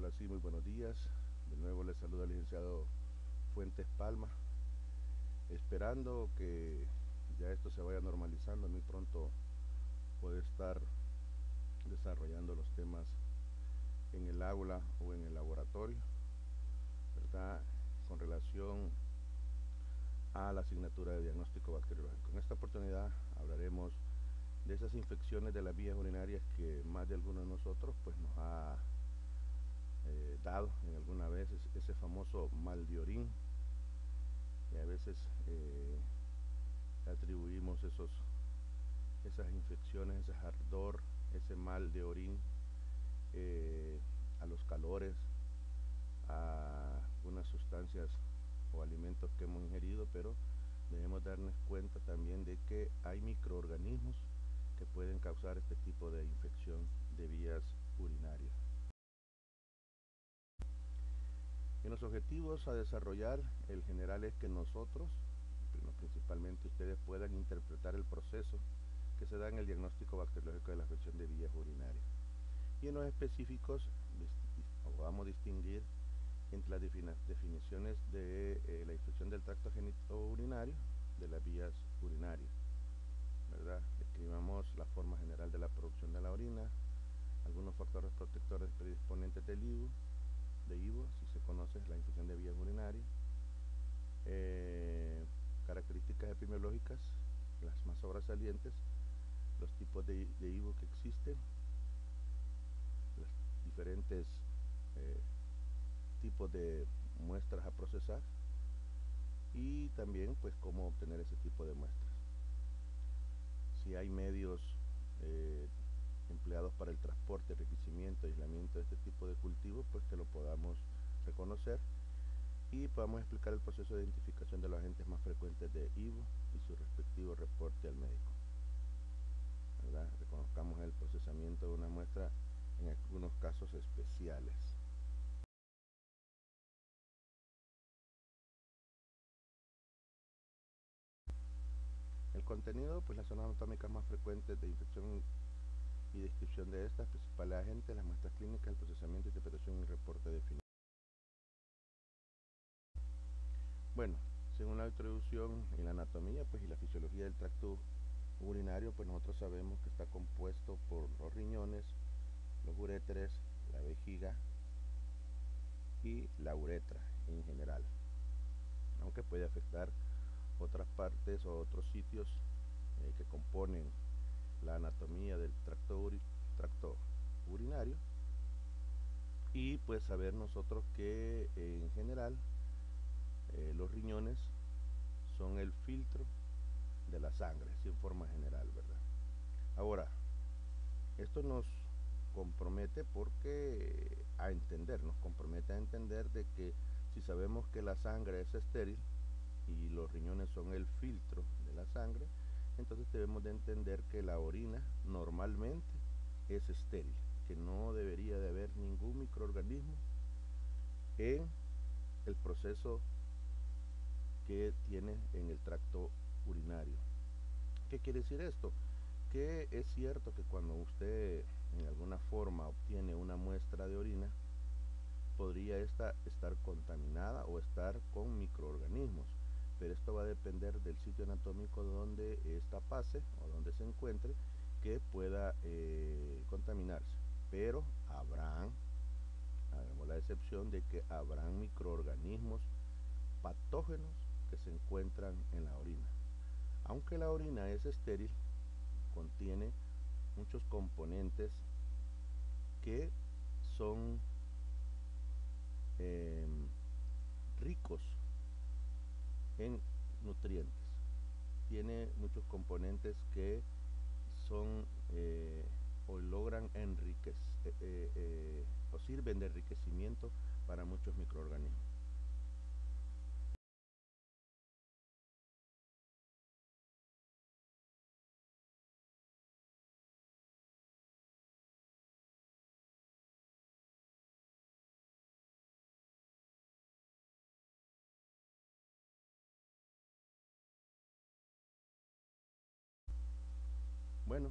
Hola, sí, muy buenos días. De nuevo les saluda el licenciado Fuentes Palma, esperando que ya esto se vaya normalizando. Muy pronto poder estar desarrollando los temas en el aula o en el laboratorio, ¿verdad? Con relación a la asignatura de diagnóstico bacteriológico. En esta oportunidad hablaremos de esas infecciones de las vías urinarias que más de algunos de nosotros pues nos ha dado en alguna vez ese famoso mal de orín, y a veces atribuimos esas infecciones, ese ardor, ese mal de orín a los calores, a unas sustancias o alimentos que hemos ingerido, pero debemos darnos cuenta también de que hay microorganismos que pueden causar este tipo de infección de vías urinarias. En los objetivos a desarrollar, el general es que nosotros, principalmente ustedes, puedan interpretar el proceso que se da en el diagnóstico bacteriológico de la infección de vías urinarias. Y en los específicos podamos distinguir entre las definiciones de la infección del tracto genitourinario de las vías urinarias, ¿verdad? Describamos la forma general de la producción de la orina, algunos factores protectores predisponentes del IVO, si se conoce la infección de vías urinarias, características epidemiológicas, las más sobresalientes, los tipos de IVO que existen, los diferentes tipos de muestras a procesar y también pues cómo obtener ese tipo de muestras. Si hay medios empleados para el transporte, enriquecimiento, aislamiento de este tipo de cultivos, pues que lo podamos reconocer y podamos explicar el proceso de identificación de los agentes más frecuentes de IVO y su respectivo reporte al médico, ¿verdad? Reconozcamos el procesamiento de una muestra en algunos casos especiales. El contenido, pues las zonas anatómicas más frecuentes de infección y descripción de estas, principales agentes, las muestras clínicas, el procesamiento, interpretación y reporte definido. Bueno, según la introducción y la anatomía pues y la fisiología del tracto urinario, pues nosotros sabemos que está compuesto por los riñones, los uréteres, la vejiga y la uretra en general, aunque puede afectar otras partes o otros sitios que componen la anatomía del tracto urinario, y pues saber nosotros que en general los riñones son el filtro de la sangre, así en forma general, ¿verdad? Ahora, esto nos compromete nos compromete a entender de que si sabemos que la sangre es estéril y los riñones son el filtro de la sangre, entonces debemos de entender que la orina normalmente es estéril, que no debería de haber ningún microorganismo en el proceso que tiene en el tracto urinario. ¿Qué quiere decir esto? Que es cierto que cuando usted en alguna forma obtiene una muestra de orina, podría esta estar contaminada o estar con microorganismos, pero esto va a depender del sitio anatómico donde esta pase o donde se encuentre, que pueda contaminarse, pero hagamos la excepción de que habrán microorganismos patógenos que se encuentran en la orina. Aunque la orina es estéril, contiene muchos componentes que son ricos en nutrientes. Tiene muchos componentes que son o logran enriquecer o sirven de enriquecimiento para muchos microorganismos. Bueno,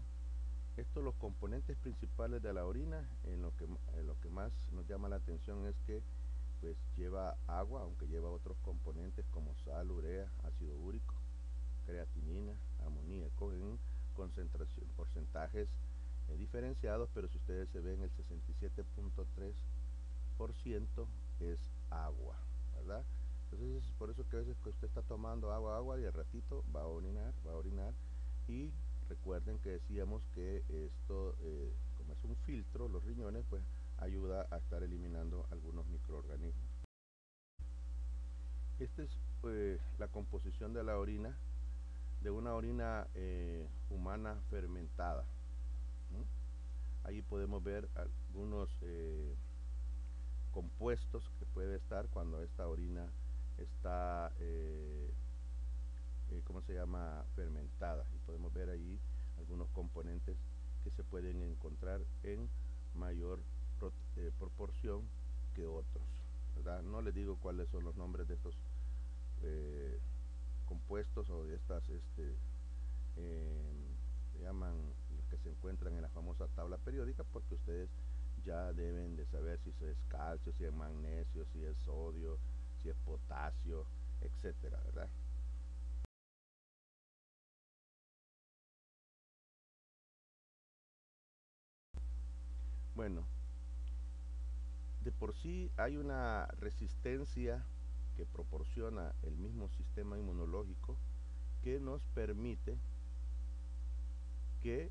Los componentes principales de la orina, en lo que más nos llama la atención es que pues lleva agua, aunque lleva otros componentes como sal, urea, ácido úrico, creatinina, amoníaco en concentración, porcentajes diferenciados, pero si ustedes se ven el 67.3% es agua, ¿verdad? Entonces es por eso que a veces que usted está tomando agua y al ratito va a orinar y recuerden que decíamos que esto, como es un filtro, los riñones, pues ayuda a estar eliminando algunos microorganismos. Esta es la composición de la orina, de una orina humana fermentada. ¿No? Ahí podemos ver algunos compuestos que puede estar cuando esta orina está, ¿cómo se llama?, fermentada. Y podemos ver ahí algunos componentes que se pueden encontrar en mayor proporción que otros, ¿verdad? No les digo cuáles son los nombres de estos eh, compuestos o de estas, se llaman los que se encuentran en la famosa tabla periódica, porque ustedes ya deben de saber si es calcio, si es magnesio, si es sodio, si es potasio, etcétera, ¿verdad? Bueno, de por sí hay una resistencia que proporciona el mismo sistema inmunológico que nos permite que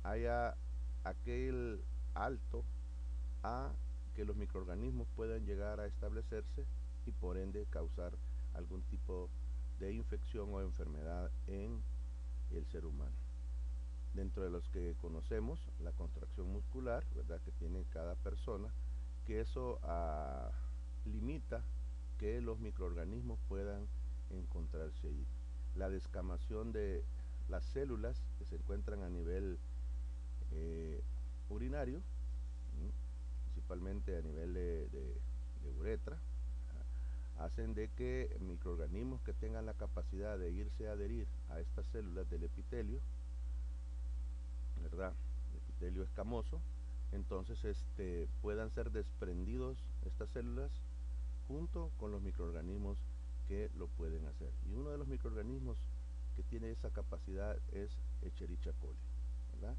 haya aquel alto a que los microorganismos puedan llegar a establecerse y por ende causar algún tipo de infección o enfermedad en el ser humano. Dentro de los que conocemos, la contracción muscular, ¿verdad?, que tiene cada persona, que eso limita que los microorganismos puedan encontrarse allí. La descamación de las células que se encuentran a nivel urinario, principalmente a nivel de uretra, hacen de que microorganismos que tengan la capacidad de irse a adherir a estas células del epitelio, ¿verdad?, el epitelio escamoso, entonces puedan ser desprendidos estas células junto con los microorganismos que lo pueden hacer. Y uno de los microorganismos que tiene esa capacidad es Escherichia coli, ¿verdad?,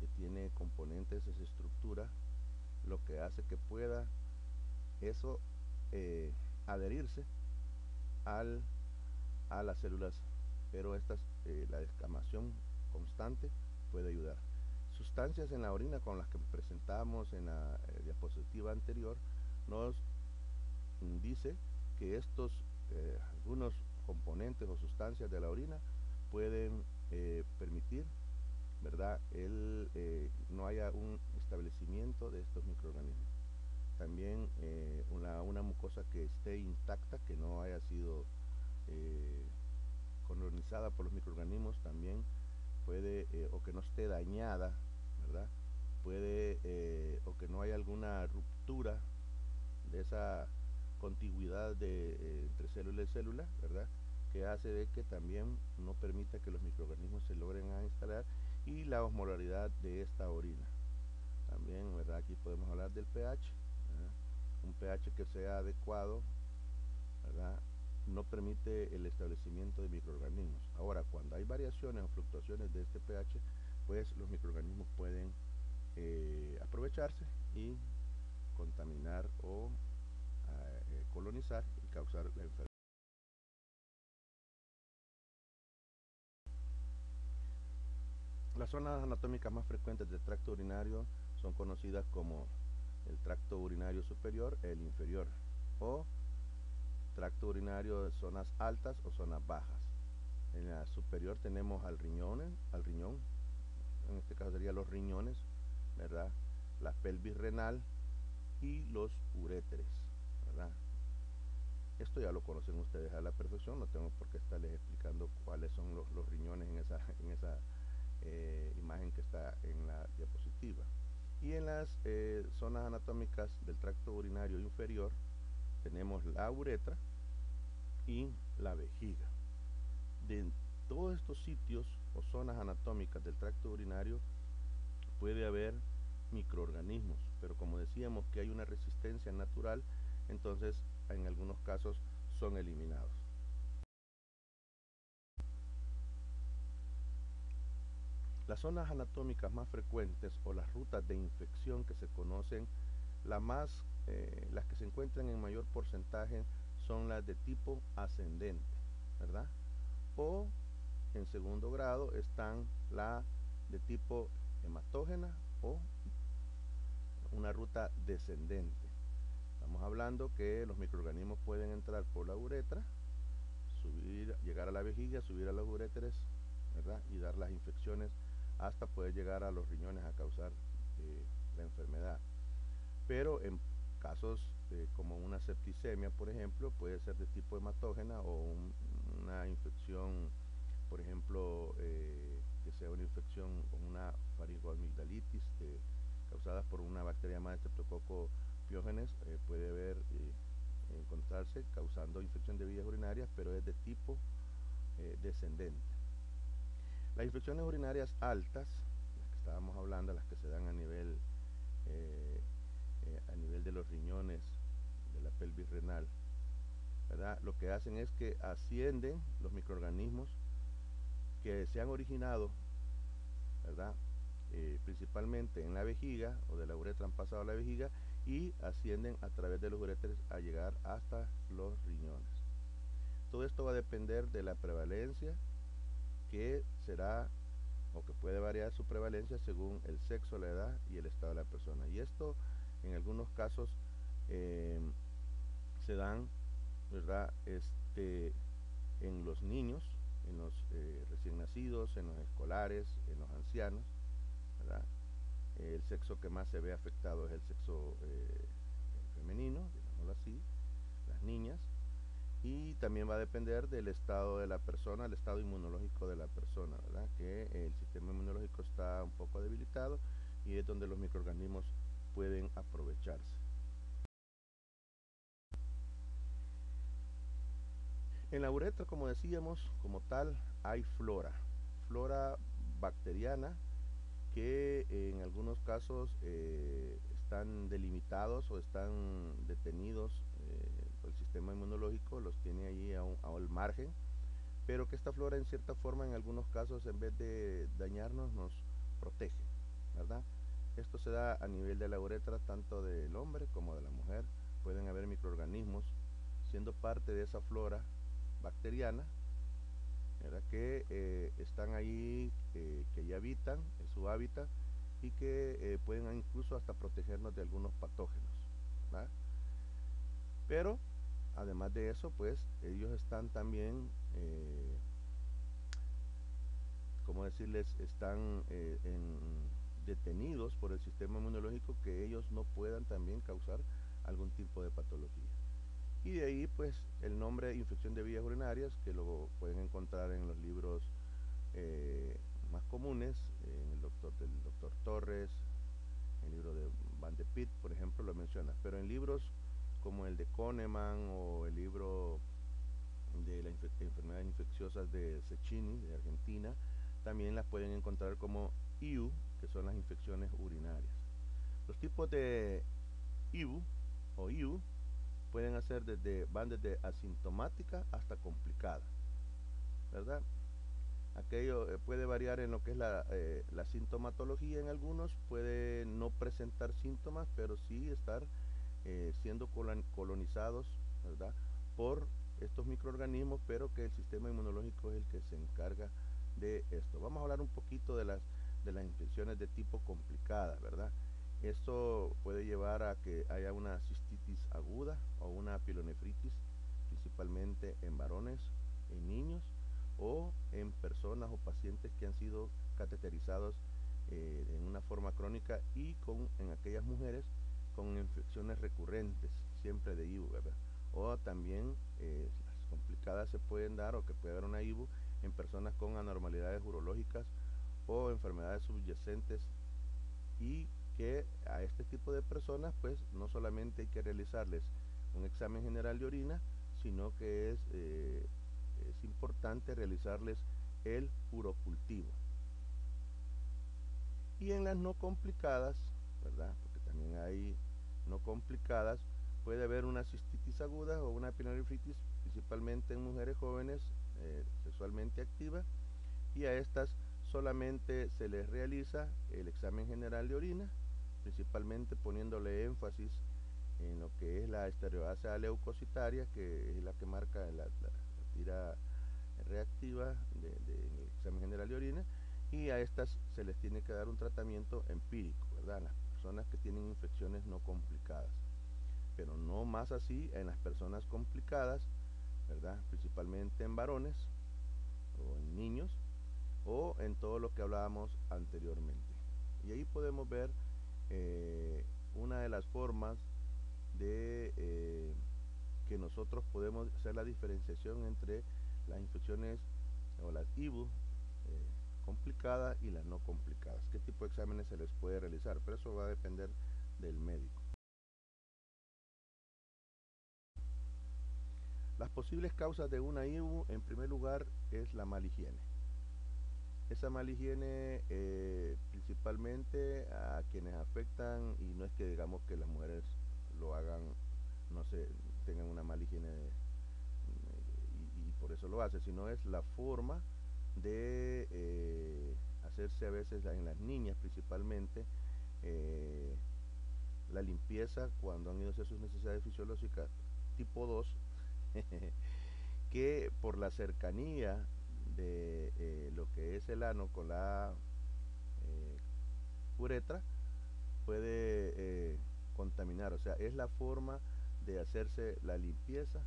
que tiene componentes, esa estructura, lo que hace que pueda eso adherirse al, a las células, pero la descamación constante puede ayudar. Sustancias en la orina con las que presentamos en la diapositiva anterior nos dice que estos algunos componentes o sustancias de la orina pueden permitir, ¿verdad?, no haya un establecimiento de estos microorganismos. También una mucosa que esté intacta, que no haya sido eh, colonizada por los microorganismos, también puede, o que no esté dañada, ¿verdad?, puede, o que no haya alguna ruptura de esa contigüidad entre célula y célula, ¿verdad?, que hace de que también no permita que los microorganismos se logren a instalar, y la osmolaridad de esta orina. También, ¿verdad?, aquí podemos hablar del pH, ¿verdad?, un pH que sea adecuado, ¿verdad?, no permite el establecimiento de microorganismos. Ahora, cuando hay variaciones o fluctuaciones de este pH, pues los microorganismos pueden aprovecharse y contaminar o colonizar y causar la enfermedad. Las zonas anatómicas más frecuentes del tracto urinario son conocidas como el tracto urinario superior e el inferior, o tracto urinario de zonas altas o zonas bajas. En la superior tenemos al riñón, en este caso serían los riñones, ¿verdad?, la pelvis renal y los uréteres, ¿verdad? Esto ya lo conocen ustedes a la perfección, no tengo por qué estarles explicando cuáles son los riñones en esa imagen que está en la diapositiva. Y en las zonas anatómicas del tracto urinario inferior tenemos la uretra y la vejiga. De todos estos sitios o zonas anatómicas del tracto urinario, puede haber microorganismos, pero como decíamos que hay una resistencia natural, entonces en algunos casos son eliminados. Las zonas anatómicas más frecuentes o las rutas de infección que se conocen, las que se encuentran en mayor porcentaje son las de tipo ascendente, ¿verdad? O en segundo grado están la de tipo hematógena o una ruta descendente. Estamos hablando que los microorganismos pueden entrar por la uretra, llegar a la vejiga, subir a los uréteres, ¿verdad? Y dar las infecciones hasta poder llegar a los riñones a causar la enfermedad. Pero en casos como una septicemia, por ejemplo, puede ser de tipo hematógena o una infección, por ejemplo, que sea una infección con una faringoamigdalitis causada por una bacteria llamada Streptococcus pyogenes, puede encontrarse causando infección de vías urinarias, pero es de tipo descendente. Las infecciones urinarias altas, las que estábamos hablando, las que se dan a nivel de los riñones, de la pelvis renal, ¿verdad? Lo que hacen es que ascienden los microorganismos que se han originado, ¿verdad? Principalmente en la vejiga o de la uretra han pasado a la vejiga y ascienden a través de los uréteres a llegar hasta los riñones. Todo esto va a depender de la prevalencia, que será o que puede variar su prevalencia según el sexo, la edad y el estado de la persona. Y esto en algunos casos se dan, ¿verdad? En los niños, en los recién nacidos, en los escolares, en los ancianos, ¿verdad? El sexo que más se ve afectado es el sexo femenino, digámoslo así, las niñas, y también va a depender del estado de la persona, el estado inmunológico de la persona, ¿verdad? Que el sistema inmunológico está un poco debilitado y es donde los microorganismos pueden aprovecharse. En la uretra, como decíamos, como tal, hay flora bacteriana, que en algunos casos están delimitados o están detenidos por el sistema inmunológico, los tiene allí al margen, pero que esta flora en cierta forma en algunos casos en vez de dañarnos nos protege, ¿verdad? Esto se da a nivel de la uretra tanto del hombre como de la mujer. Pueden haber microorganismos siendo parte de esa flora bacteriana, ¿verdad? Que están ahí, que ya habitan en su hábitat y que pueden incluso hasta protegernos de algunos patógenos, ¿verdad? Pero además de eso, pues ellos están también, ¿cómo decirles? Están detenidos por el sistema inmunológico, que ellos no puedan también causar algún tipo de patología. Y de ahí pues el nombre de infección de vías urinarias, que lo pueden encontrar en los libros más comunes, en del doctor Torres, en el libro de Van de Pitt, por ejemplo, lo menciona, pero en libros como el de Kahneman o el libro de las enfermedades infecciosas de Cecchini, de Argentina, también las pueden encontrar como IU, que son las infecciones urinarias. Los tipos de IU o IU van desde asintomática hasta complicada, ¿verdad? Aquello puede variar en lo que es la sintomatología. En algunos puede no presentar síntomas, pero sí estar siendo colonizados, ¿verdad? Por estos microorganismos, pero que el sistema inmunológico es el que se encarga de esto. Vamos a hablar un poquito de las infecciones de tipo complicada, ¿verdad? Esto puede llevar a que haya una cistitis aguda o una pielonefritis, principalmente en varones, en niños o en personas o pacientes que han sido cateterizados en una forma crónica, y en aquellas mujeres con infecciones recurrentes, siempre de IBU, ¿verdad? O también las complicadas se pueden dar, o que puede haber una IBU en personas con anormalidades urológicas o enfermedades subyacentes, y que a este tipo de personas pues no solamente hay que realizarles un examen general de orina, sino que es importante realizarles el urocultivo. Y en las no complicadas, ¿verdad? Porque también hay no complicadas, puede haber una cistitis aguda o una pielonefritis, principalmente en mujeres jóvenes sexualmente activas, y a estas solamente se les realiza el examen general de orina, principalmente poniéndole énfasis en lo que es la estereoasa leucocitaria, que es la que marca la tira reactiva en el examen general de orina, y a estas se les tiene que dar un tratamiento empírico, ¿verdad? Las personas que tienen infecciones no complicadas, pero no más así en las personas complicadas, ¿verdad? Principalmente en varones o en niños o en todo lo que hablábamos anteriormente. Y ahí podemos ver una de las formas de que nosotros podemos hacer la diferenciación entre las infecciones o las IBU complicadas y las no complicadas. ¿Qué tipo de exámenes se les puede realizar? Pero eso va a depender del médico. Las posibles causas de una IBU, en primer lugar, es la mala higiene. Esa mala higiene principalmente a quienes afectan, y no es que digamos que las mujeres lo hagan, no sé, tengan una mala higiene y por eso lo hace, sino es la forma de hacerse a veces en las niñas principalmente eh, la limpieza cuando han ido a hacer sus necesidades fisiológicas tipo 2 que por la cercanía de lo que es el ano con la eh, uretra puede contaminar, o sea, es la forma de hacerse la limpieza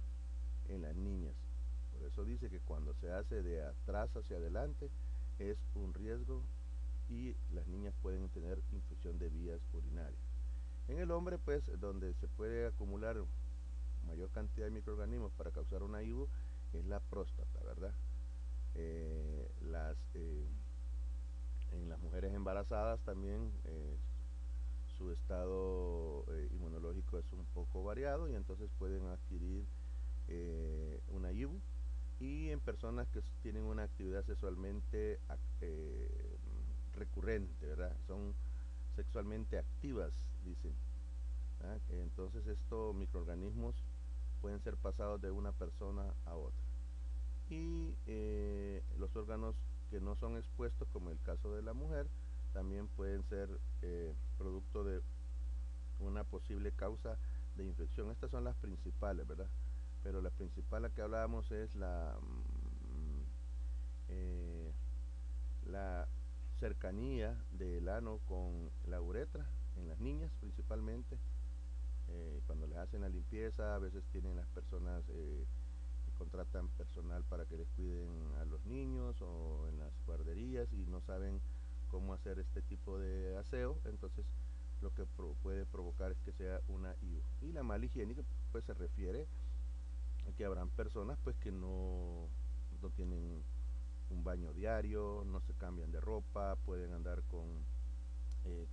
en las niñas. Por eso dice que cuando se hace de atrás hacia adelante es un riesgo y las niñas pueden tener infección de vías urinarias. En el hombre, pues, donde se puede acumular mayor cantidad de microorganismos para causar una IBU es la próstata, ¿verdad? En las mujeres embarazadas también su estado inmunológico es un poco variado y entonces pueden adquirir una IBU, y en personas que tienen una actividad sexualmente recurrente, ¿verdad? Son sexualmente activas, dicen. ¿Verdad? Entonces estos microorganismos pueden ser pasados de una persona a otra. Y los órganos que no son expuestos, como el caso de la mujer, también pueden ser producto de una posible causa de infección. Estas son las principales, ¿verdad? Pero la principal a que hablábamos es la cercanía del ano con la uretra, en las niñas principalmente. Cuando les hacen la limpieza, a veces tienen las personas contratan personal para que les cuiden a los niños o en las guarderías y no saben cómo hacer este tipo de aseo, entonces lo que puede provocar es que sea una IVA. Y la mala higiene pues se refiere a que habrán personas pues que no tienen un baño diario, no se cambian de ropa, pueden andar con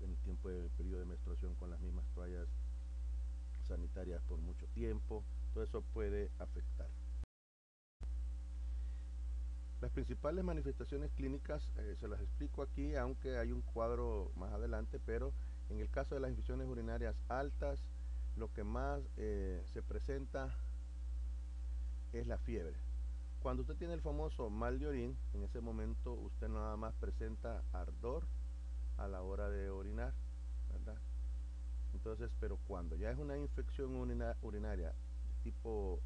en el tiempo del periodo de menstruación con las mismas toallas sanitarias por mucho tiempo, todo eso puede afectar. Las principales manifestaciones clínicas se las explico aquí, aunque hay un cuadro más adelante, pero en el caso de las infecciones urinarias altas, lo que más se presenta es la fiebre. Cuando usted tiene el famoso mal de orín, en ese momento usted nada más presenta ardor a la hora de orinar, ¿verdad? Entonces, pero cuando ya es una infección urinaria tipo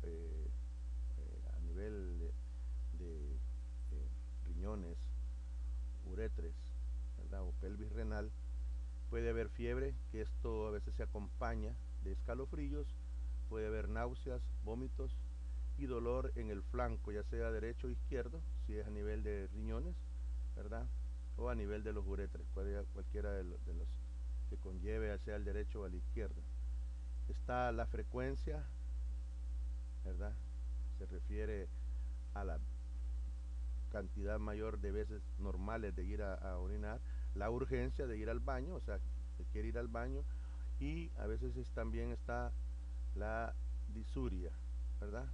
a nivel de riñones, uretres, ¿verdad? O pelvis renal, puede haber fiebre, que esto a veces se acompaña de escalofríos, puede haber náuseas, vómitos y dolor en el flanco, ya sea derecho o izquierdo, si es a nivel de riñones, ¿verdad? O a nivel de los uretres, cualquiera de los que conlleve, sea al derecho o al izquierdo. Está la frecuencia, ¿verdad? Se refiere a la cantidad mayor de veces normales de ir a orinar, la urgencia de ir al baño, o sea, se quiere ir al baño, y a veces también está la disuria, ¿verdad?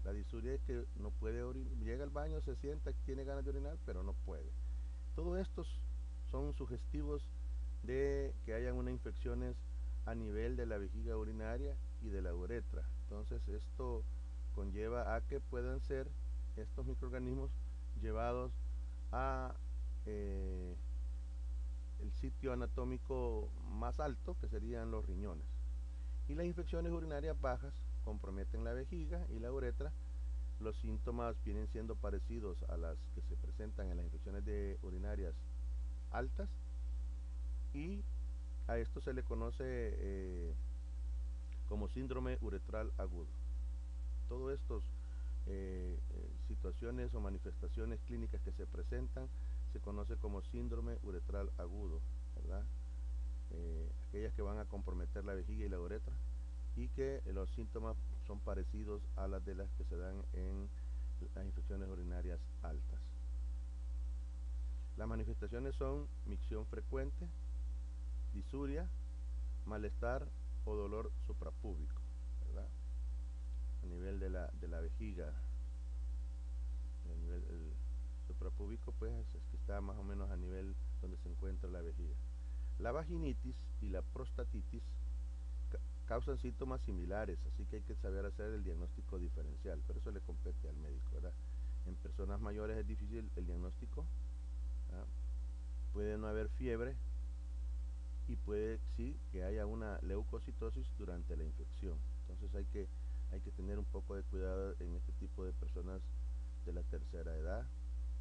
La disuria es que no puede orinar, llega al baño, se sienta, tiene ganas de orinar, pero no puede. Todos estos son sugestivos de que hayan unas infecciones a nivel de la vejiga urinaria y de la uretra. Entonces esto conlleva a que puedan ser estos microorganismos llevados a el sitio anatómico más alto, que serían los riñones. Y las infecciones urinarias bajas comprometen la vejiga y la uretra. Los síntomas vienen siendo parecidos a las que se presentan en las infecciones urinarias altas, y a esto se le conoce como síndrome uretral agudo. Todas estas situaciones o manifestaciones clínicas que se presentan se conoce como síndrome uretral agudo, ¿verdad? Aquellas que van a comprometer la vejiga y la uretra, y que los síntomas son parecidos a las de las que se dan en las infecciones urinarias altas. Las manifestaciones son micción frecuente, disuria, malestar o dolor suprapúbico, ¿verdad? A nivel de la vejiga, el suprapúbico pues es que está más o menos a nivel donde se encuentra la vejiga. La vaginitis y la prostatitis causan síntomas similares, así que hay que saber hacer el diagnóstico diferencial, pero eso le compete al médico, ¿verdad? En personas mayores es difícil el diagnóstico, ¿verdad? Puede no haber fiebre y puede sí que haya una leucocitosis durante la infección. Entonces hay que tener un poco de cuidado en este tipo de personas de la tercera edad,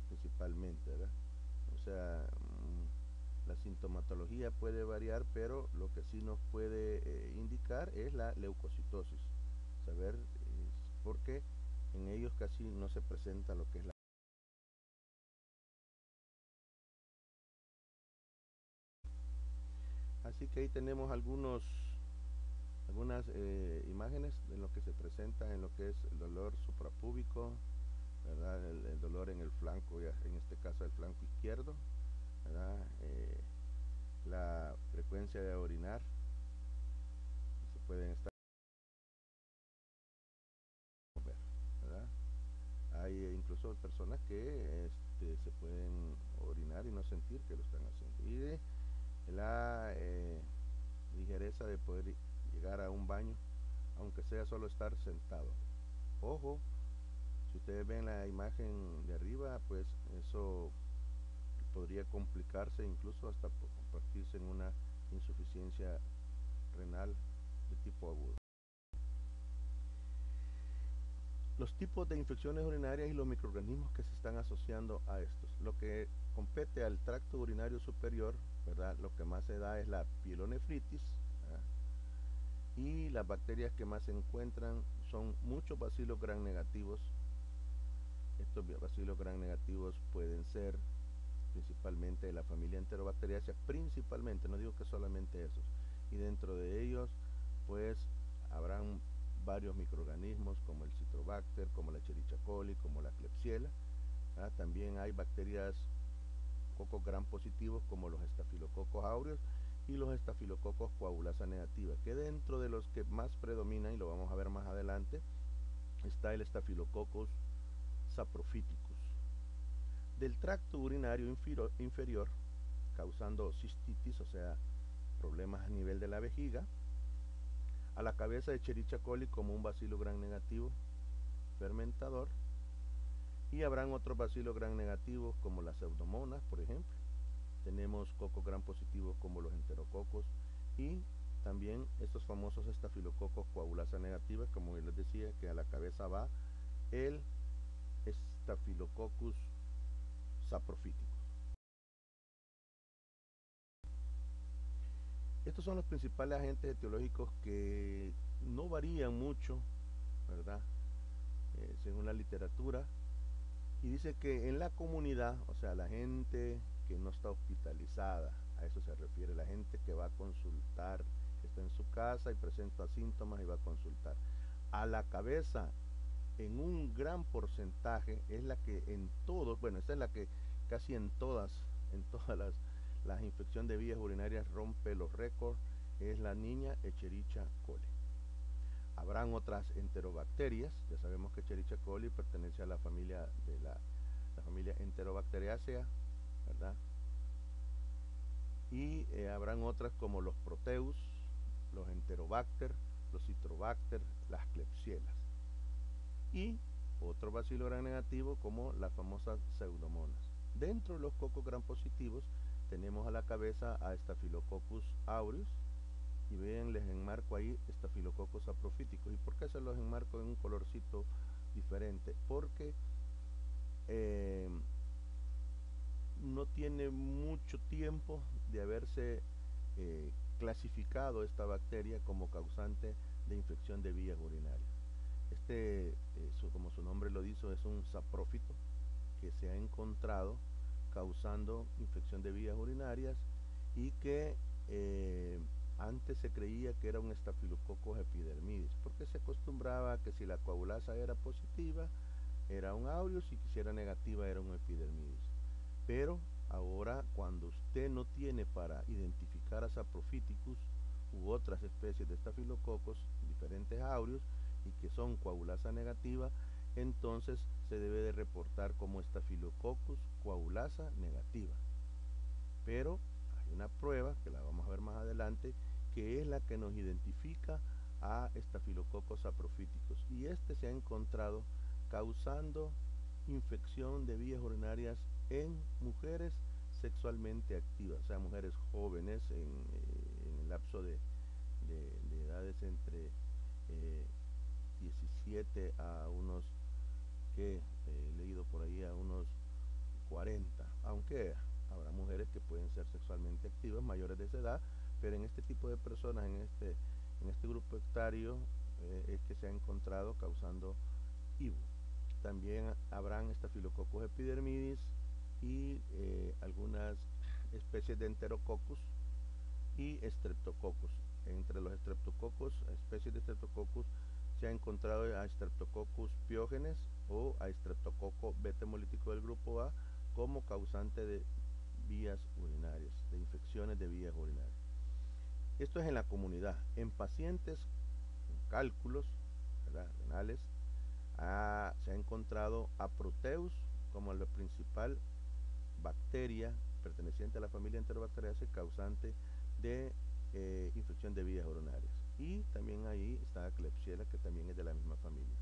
principalmente, ¿verdad? O sea, la sintomatología puede variar, pero lo que sí nos puede indicar es la leucocitosis. Saber por qué en ellos casi no se presenta lo que es la... Así que ahí tenemos algunas imágenes de lo que se presenta en lo que es el dolor suprapúbico, ¿verdad? El dolor en el flanco, en este caso el flanco izquierdo, ¿verdad? La frecuencia de orinar, se pueden estar, ¿verdad? Hay incluso personas que se pueden orinar y no sentir que lo están haciendo. Y de la ligereza de poder llegar a un baño, aunque sea solo estar sentado. Ojo, si ustedes ven la imagen de arriba, pues eso podría complicarse incluso hasta convertirse en una insuficiencia renal de tipo agudo. Los tipos de infecciones urinarias y los microorganismos que se están asociando a estos. Lo que compete al tracto urinario superior, ¿verdad? Lo que más se da es la pielonefritis, ¿verdad? Y las bacterias que más se encuentran son muchos bacilos gram negativos. Estos bacilos gram negativos pueden ser principalmente de la familia Enterobacteriaceae, principalmente, no digo que solamente esos, y dentro de ellos pues habrán varios microorganismos como el Citrobacter, como la Escherichia coli, como la Klebsiella. También hay bacterias cocos gram positivos como los estafilococos aureus y los estafilococos coagulasa negativa, que dentro de los que más predominan, y lo vamos a ver más adelante, está el Staphylococcus saprophyticus. Del tracto urinario inferior, causando cistitis, o sea, problemas a nivel de la vejiga, a la cabeza de Escherichia coli como un bacilo gram negativo fermentador, y habrán otros bacilos gram negativos como las pseudomonas, por ejemplo. Tenemos cocos gram positivos como los enterococos, y también estos famosos estafilococos coagulasa negativa, como les decía, que a la cabeza va el Staphylococcus saprophyticus. Estos son los principales agentes etiológicos que no varían mucho, ¿verdad? Según la literatura, y dice que en la comunidad, o sea, la gente que no está hospitalizada, a eso se refiere, la gente que va a consultar, que está en su casa y presenta síntomas y va a consultar. A la cabeza, en un gran porcentaje, es la que en todos, bueno, esta es la que casi en todas las infecciones de vías urinarias rompe los récords, es la niña Escherichia coli. Habrán otras enterobacterias, ya sabemos que Escherichia coli pertenece a la familia de la familia Enterobacteriaceae, ¿verdad? y habrán otras como los proteus, los enterobacter, los citrobacter, las klebsielas. Y otro bacilo gram negativo como las famosas pseudomonas. Dentro de los cocos gram positivos tenemos a la cabeza a Staphylococcus aureus, y vean, les enmarco ahí Staphylococcus saprophyticus. ¿Y por qué se los enmarco en un colorcito diferente? Porque no tiene mucho tiempo de haberse clasificado esta bacteria como causante de infección de vías urinarias. Como su nombre lo dice, es un saprófito que se ha encontrado causando infección de vías urinarias y que antes se creía que era un Staphylococcus epidermidis, porque se acostumbraba que si la coagulasa era positiva era un aureus y si era negativa era un epidermidis. Pero ahora, cuando usted no tiene para identificar a Saprophyticus u otras especies de estafilococos, diferentes aureus, y que son coagulasa negativa, entonces se debe de reportar como Staphylococcus coagulasa negativa. Pero hay una prueba, que la vamos a ver más adelante, que es la que nos identifica a Staphylococcus saprophyticus, y este se ha encontrado causando infección de vías urinarias en mujeres sexualmente activas, o sea, mujeres jóvenes en el lapso de edades entre 17 a unos, que he leído por ahí, a unos 40, aunque habrá mujeres que pueden ser sexualmente activas mayores de esa edad, pero en este tipo de personas, en este grupo etario, es que se ha encontrado causando IBU. También habrán Staphylococcus epidermidis y algunas especies de Enterococcus y Streptococcus. Entre los Streptococcus, especies de Streptococcus, se ha encontrado a Streptococcus pyogenes o a Streptococcus beta hemolítico del grupo A como causante de vías urinarias, de infecciones de vías urinarias. Esto es en la comunidad. En pacientes con cálculos, ¿verdad?, renales, se ha encontrado a Proteus como la principal bacteria perteneciente a la familia Enterobacteriaceae causante de infección de vías urinarias. Y también ahí está Klebsiella, que también es de la misma familia.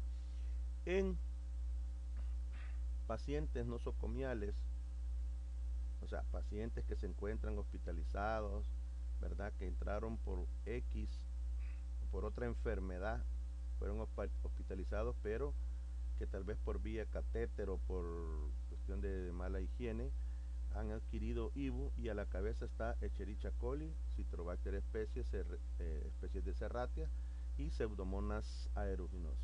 En pacientes nosocomiales, o sea, pacientes que se encuentran hospitalizados, ¿verdad?, que entraron por X, por otra enfermedad, fueron hospitalizados, pero que tal vez por vía catéter o por cuestión de mala higiene han adquirido IBU, y a la cabeza está Escherichia coli, Citrobacter especies de Serratia y Pseudomonas aeruginosa.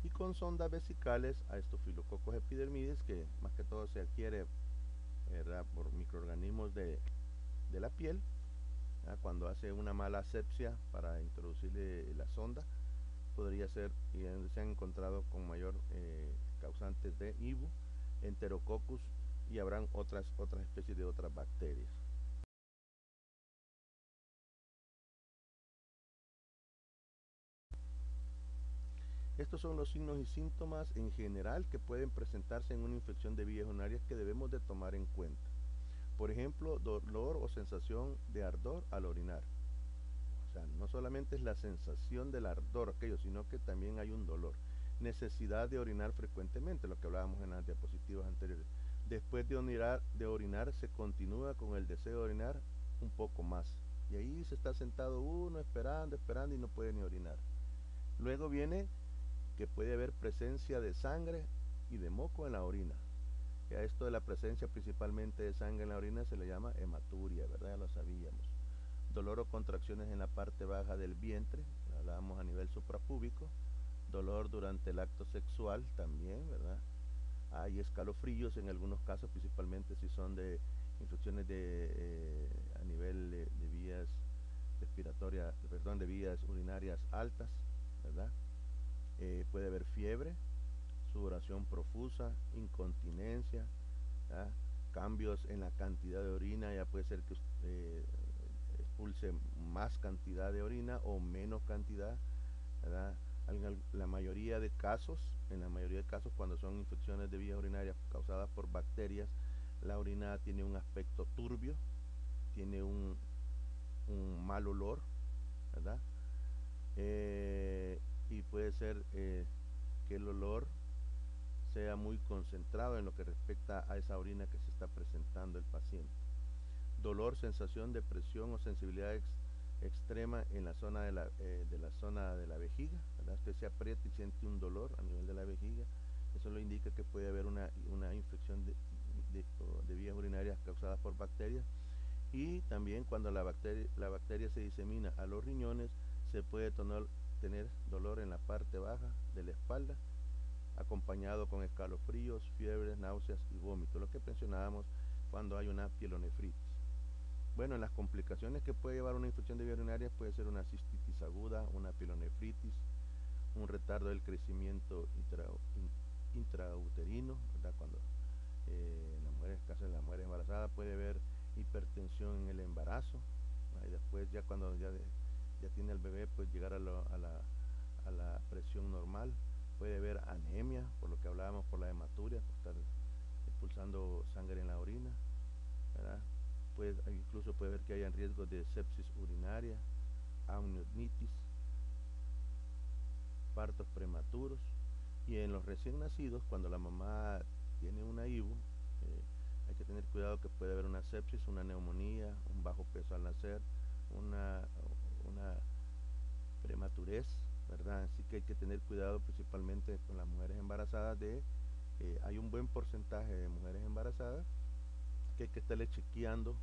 Y con sondas vesicales a Staphylococcus epidermidis, que más que todo se adquiere, ¿verdad?, por microorganismos de la piel, ¿verdad?, cuando hace una mala asepsia para introducirle la sonda, podría ser, y se han encontrado con mayor causantes de IBU, Enterococcus, y habrán otras especies de otras bacterias. Estos son los signos y síntomas en general que pueden presentarse en una infección de vías urinarias que debemos de tomar en cuenta. Por ejemplo, dolor o sensación de ardor al orinar. O sea, no solamente es la sensación del ardor aquello, sino que también hay un dolor. Necesidad de orinar frecuentemente, lo que hablábamos en las diapositivas anteriores. Después de orinar se continúa con el deseo de orinar un poco más. Y ahí se está sentado uno esperando y no puede ni orinar. Luego viene que puede haber presencia de sangre y de moco en la orina. Y a esto de la presencia principalmente de sangre en la orina se le llama hematuria, ¿verdad? Ya lo sabíamos. Dolor o contracciones en la parte baja del vientre, hablábamos a nivel suprapúbico. Dolor durante el acto sexual también, ¿verdad? Hay escalofríos en algunos casos, principalmente si son de infecciones a nivel de vías respiratorias, perdón, de vías urinarias altas, ¿verdad? Puede haber fiebre, sudoración profusa, incontinencia, ¿verdad?, cambios en la cantidad de orina, ya puede ser que usted expulse más cantidad de orina o menos cantidad, ¿verdad? En la mayoría de casos, cuando son infecciones de vías urinarias causadas por bacterias, la orina tiene un aspecto turbio, tiene un mal olor, ¿verdad? Y puede ser que el olor sea muy concentrado en lo que respecta a esa orina que se está presentando el paciente. Dolor, sensación de presión o sensibilidad extrema en la zona de la vejiga, ¿verdad? Usted se aprieta y siente un dolor a nivel de la vejiga. Eso lo indica que puede haber una infección de vías urinarias causadas por bacterias. Y también cuando la bacteria se disemina a los riñones, se puede tener dolor en la parte baja de la espalda, acompañado con escalofríos, fiebres, náuseas y vómitos, lo que mencionábamos cuando hay una pielonefritis. Bueno, en las complicaciones que puede llevar una infección de vías urinarias puede ser una cistitis aguda, una pielonefritis, un retardo del crecimiento intrauterino, ¿verdad? Cuando en las mujeres, caso de la mujer embarazada, puede haber hipertensión en el embarazo, y después ya cuando ya tiene el bebé, pues llegar a la presión normal. Puede haber anemia, por lo que hablábamos, por la hematuria, por estar expulsando sangre en la orina, ¿verdad? Incluso puede haber que haya riesgos de sepsis urinaria, amnionitis, partos prematuros. Y en los recién nacidos, cuando la mamá tiene una IVU, hay que tener cuidado que puede haber una sepsis, una neumonía, un bajo peso al nacer, una prematurez, ¿verdad? Así que hay que tener cuidado principalmente con las mujeres embarazadas hay un buen porcentaje de mujeres embarazadas que hay que estarle chequeando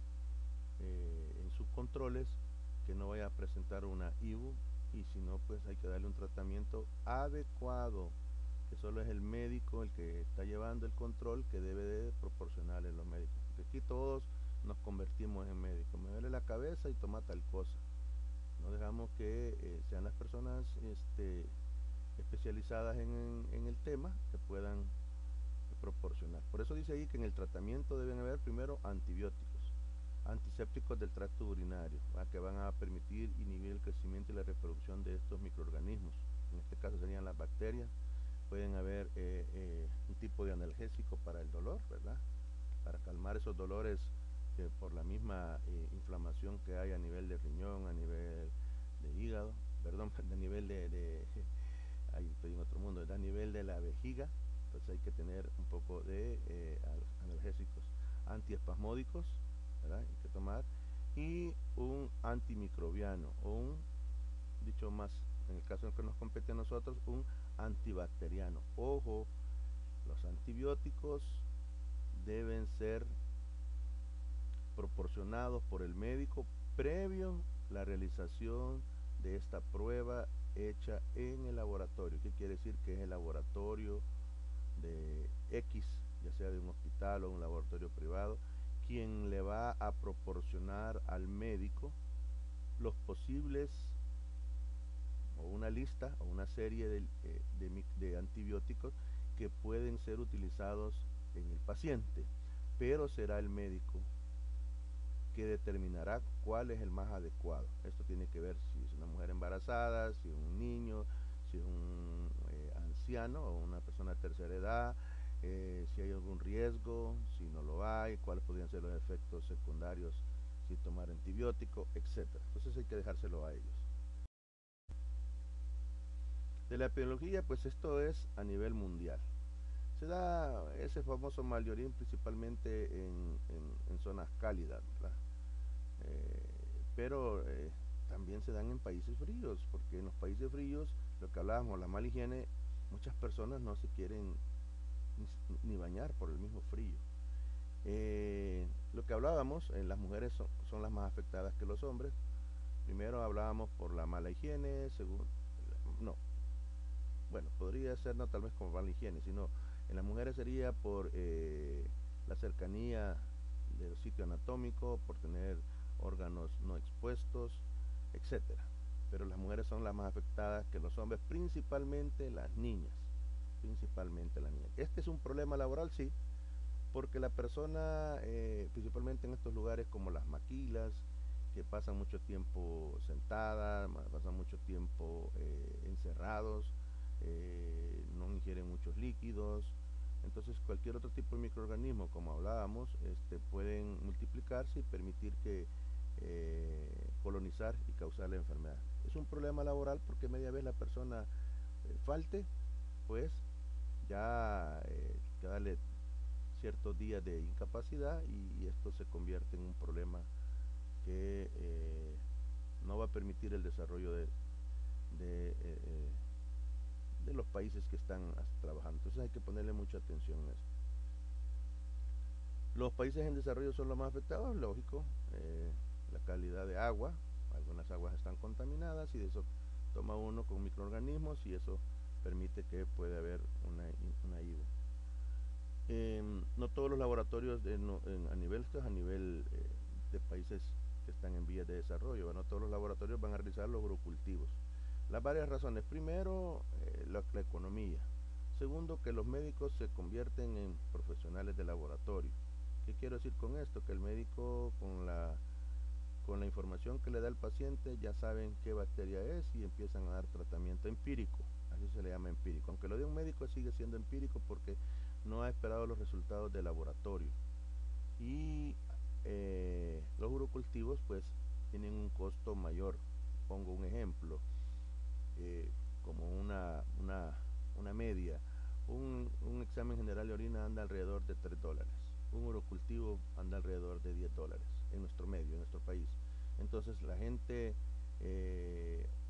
en sus controles que no vaya a presentar una IVU, y si no, pues hay que darle un tratamiento adecuado, que solo es el médico el que está llevando el control, que debe de proporcionarle los médicos, porque aquí todos nos convertimos en médicos. Me duele la cabeza y toma tal cosa. No dejamos que sean las personas especializadas en el tema que puedan proporcionar. Por eso dice ahí que en el tratamiento deben haber primero antibióticos, antisépticos del tracto urinario, ¿va? Que van a permitir inhibir el crecimiento y la reproducción de estos microorganismos. En este caso serían las bacterias. Pueden haber un tipo de analgésico para el dolor, ¿verdad? Para calmar esos dolores por la misma inflamación que hay a nivel de riñón, a nivel de hígado, perdón, a nivel ahí estoy en otro mundo, a nivel de la vejiga. Entonces hay que tener un poco de analgésicos antiespasmódicos, ¿verdad? Hay que tomar, y un antimicrobiano, o dicho más, en el caso en que nos compete a nosotros, un antibacteriano. Ojo, los antibióticos deben ser proporcionados por el médico previo la realización de esta prueba hecha en el laboratorio. ¿Qué quiere decir? Que es el laboratorio de X, ya sea de un hospital o un laboratorio privado, quien le va a proporcionar al médico los posibles, o una lista o una serie de antibióticos que pueden ser utilizados en el paciente, pero será el médico que determinará cuál es el más adecuado. Esto tiene que ver si es una mujer embarazada, si es un niño, si es un anciano o una persona de tercera edad, si hay algún riesgo, si no lo hay, cuáles podrían ser los efectos secundarios si tomar antibiótico, etcétera. Entonces hay que dejárselo a ellos. De la epidemiología, pues esto es a nivel mundial. Se da ese famoso maliorín principalmente en zonas cálidas, ¿verdad? Pero también se dan en países fríos, porque en los países fríos, lo que hablábamos, la mala higiene, muchas personas no se quieren ni bañar por el mismo frío. Lo que hablábamos, las mujeres son las más afectadas que los hombres. Primero hablábamos por la mala higiene, no, bueno, podría ser no tal vez como mala higiene, sino en las mujeres sería por la cercanía del sitio anatómico, por tener órganos no expuestos, etcétera. Pero las mujeres son las más afectadas que los hombres, principalmente las niñas. Principalmente las niñas. Este es un problema laboral, sí, porque la persona, principalmente en estos lugares como las maquilas, que pasan mucho tiempo sentadas, pasan mucho tiempo encerrados, no ingieren muchos líquidos. Entonces cualquier otro tipo de microorganismo, como hablábamos, pueden multiplicarse y permitir que colonizar y causar la enfermedad. Es un problema laboral porque media vez la persona falte, pues ya hay que darle ciertos días de incapacidad y esto se convierte en un problema que no va a permitir el desarrollo de, eh, eh, de los países que están trabajando. Entonces hay que ponerle mucha atención a eso. Los países en desarrollo son los más afectados, lógico. La calidad de agua, algunas aguas están contaminadas y de eso toma uno con microorganismos y eso permite que pueda haber una IVA. No todos los laboratorios a nivel de países que están en vías de desarrollo, no todos los laboratorios van a realizar los agrocultivos. Las varias razones. Primero, la economía. Segundo, que los médicos se convierten en profesionales de laboratorio. ¿Qué quiero decir con esto? Que el médico con la información que le da el paciente ya saben qué bacteria es y empiezan a dar tratamiento empírico, así se le llama empírico, aunque lo de un médico sigue siendo empírico porque no ha esperado los resultados de laboratorio y los urocultivos pues tienen un costo mayor. Pongo un ejemplo, como una media, un examen general de orina anda alrededor de $3, un urocultivo anda alrededor de $10 en nuestro medio, en nuestro país. Entonces la gente,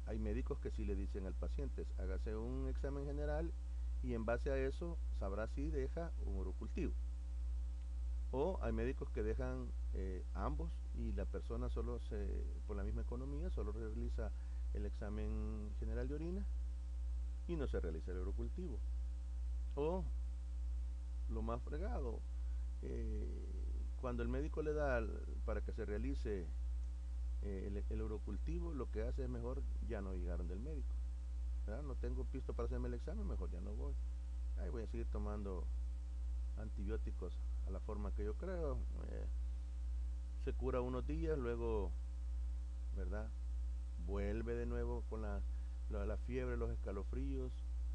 hay médicos que sí le dicen al paciente, hágase un examen general y en base a eso sabrá si deja un urocultivo. O hay médicos que dejan ambos y la persona por la misma economía, solo realiza el examen general de orina y no se realiza el urocultivo. O lo más fregado, cuando el médico le da para que se realice el urocultivo, lo que hace es mejor ya no llegaron del médico. ¿Verdad? No tengo pisto para hacerme el examen, mejor ya no voy. Ahí voy a seguir tomando antibióticos a la forma que yo creo. Se cura unos días, luego, ¿verdad? Vuelve de nuevo con la fiebre, los escalofríos,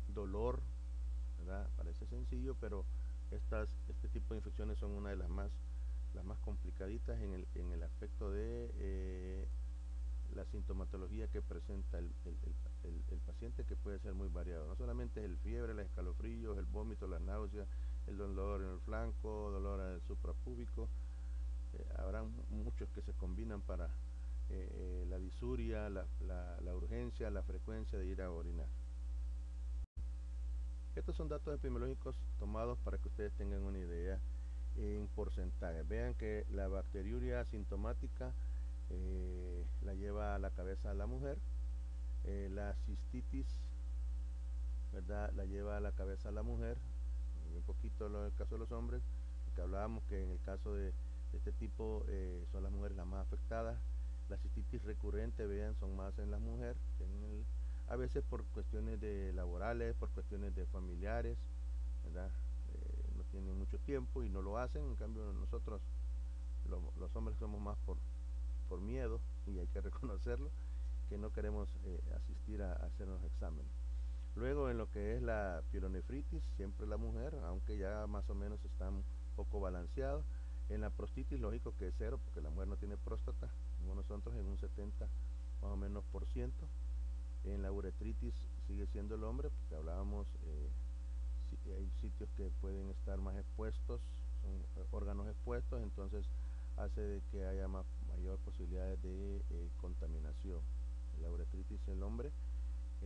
dolor, ¿verdad? Parece sencillo, pero este tipo de infecciones son una de las más complicaditas en el aspecto de la sintomatología que presenta el paciente, que puede ser muy variado. No solamente es el fiebre, los escalofríos, el vómito, las náuseas, el dolor en el flanco, dolor en el suprapúbico. Habrá muchos que se combinan para la disuria, la urgencia, la frecuencia de ir a orinar. Estos son datos epidemiológicos tomados para que ustedes tengan una idea en porcentaje. Vean que la bacteriuria asintomática la lleva a la cabeza a la mujer, la cistitis, ¿verdad? La lleva a la cabeza a la mujer, un poquito en el caso de los hombres, que hablábamos que en el caso de este tipo son las mujeres las más afectadas. La cistitis recurrente, vean, son más en las mujeres, a veces por cuestiones de laborales, por cuestiones de familiares, ¿verdad? No tienen mucho tiempo y no lo hacen, en cambio nosotros, los hombres, somos más por miedo, y hay que reconocerlo, que no queremos asistir a hacer los exámenes. Luego en lo que es la pielonefritis, siempre la mujer, aunque ya más o menos está un poco balanceado. En la prostitis, lógico que es cero, porque la mujer no tiene próstata, como nosotros, en un 70 más o menos por ciento. En la uretritis sigue siendo el hombre, porque hablábamos, hay sitios que pueden estar más expuestos, son órganos expuestos, entonces hace de que haya mayor posibilidades de contaminación. La uretritis el hombre,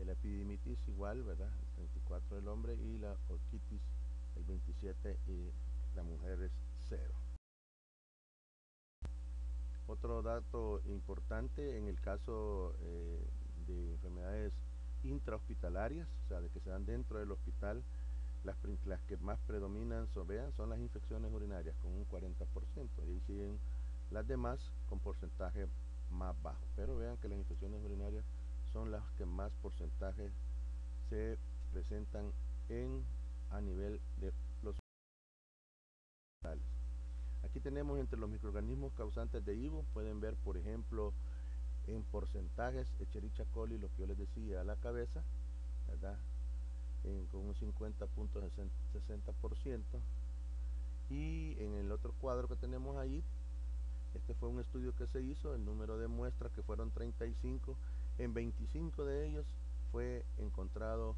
la epididimitis igual, ¿verdad? El 34 del hombre, y la orquitis el 27, y la mujer es 0. Otro dato importante en el caso de enfermedades intrahospitalarias, o sea, de que se dan dentro del hospital, las que más predominan son las infecciones urinarias con un 40%, y siguen las demás con porcentaje más bajo. Pero vean que las infecciones urinarias son las que más porcentaje se presentan a nivel de los hospitales. Aquí tenemos entre los microorganismos causantes de IVO, pueden ver por ejemplo en porcentajes Escherichia coli, lo que yo les decía, a la cabeza, ¿verdad? Con un 50.60%, y en el otro cuadro que tenemos ahí Este fue un estudio que se hizo, el número de muestras que fueron 35, en 25 de ellos fue encontrado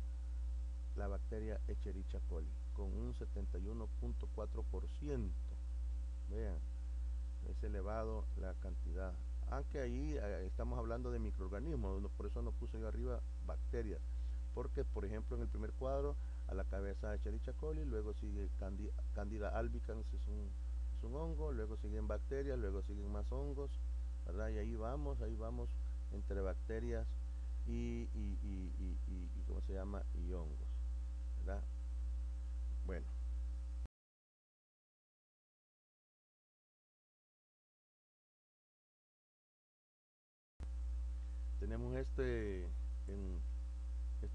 la bacteria Escherichia coli, con un 71.4%. Vean, es elevado la cantidad. Aunque ahí estamos hablando de microorganismos, por eso no puse yo arriba bacterias. Porque, por ejemplo, en el primer cuadro, a la cabeza de Escherichia coli, luego sigue Candida albicans, es un hongo, luego siguen bacterias, luego siguen más hongos, ¿verdad? Y ahí vamos entre bacterias y ¿cómo se llama? Y hongos, ¿verdad? Bueno, tenemos este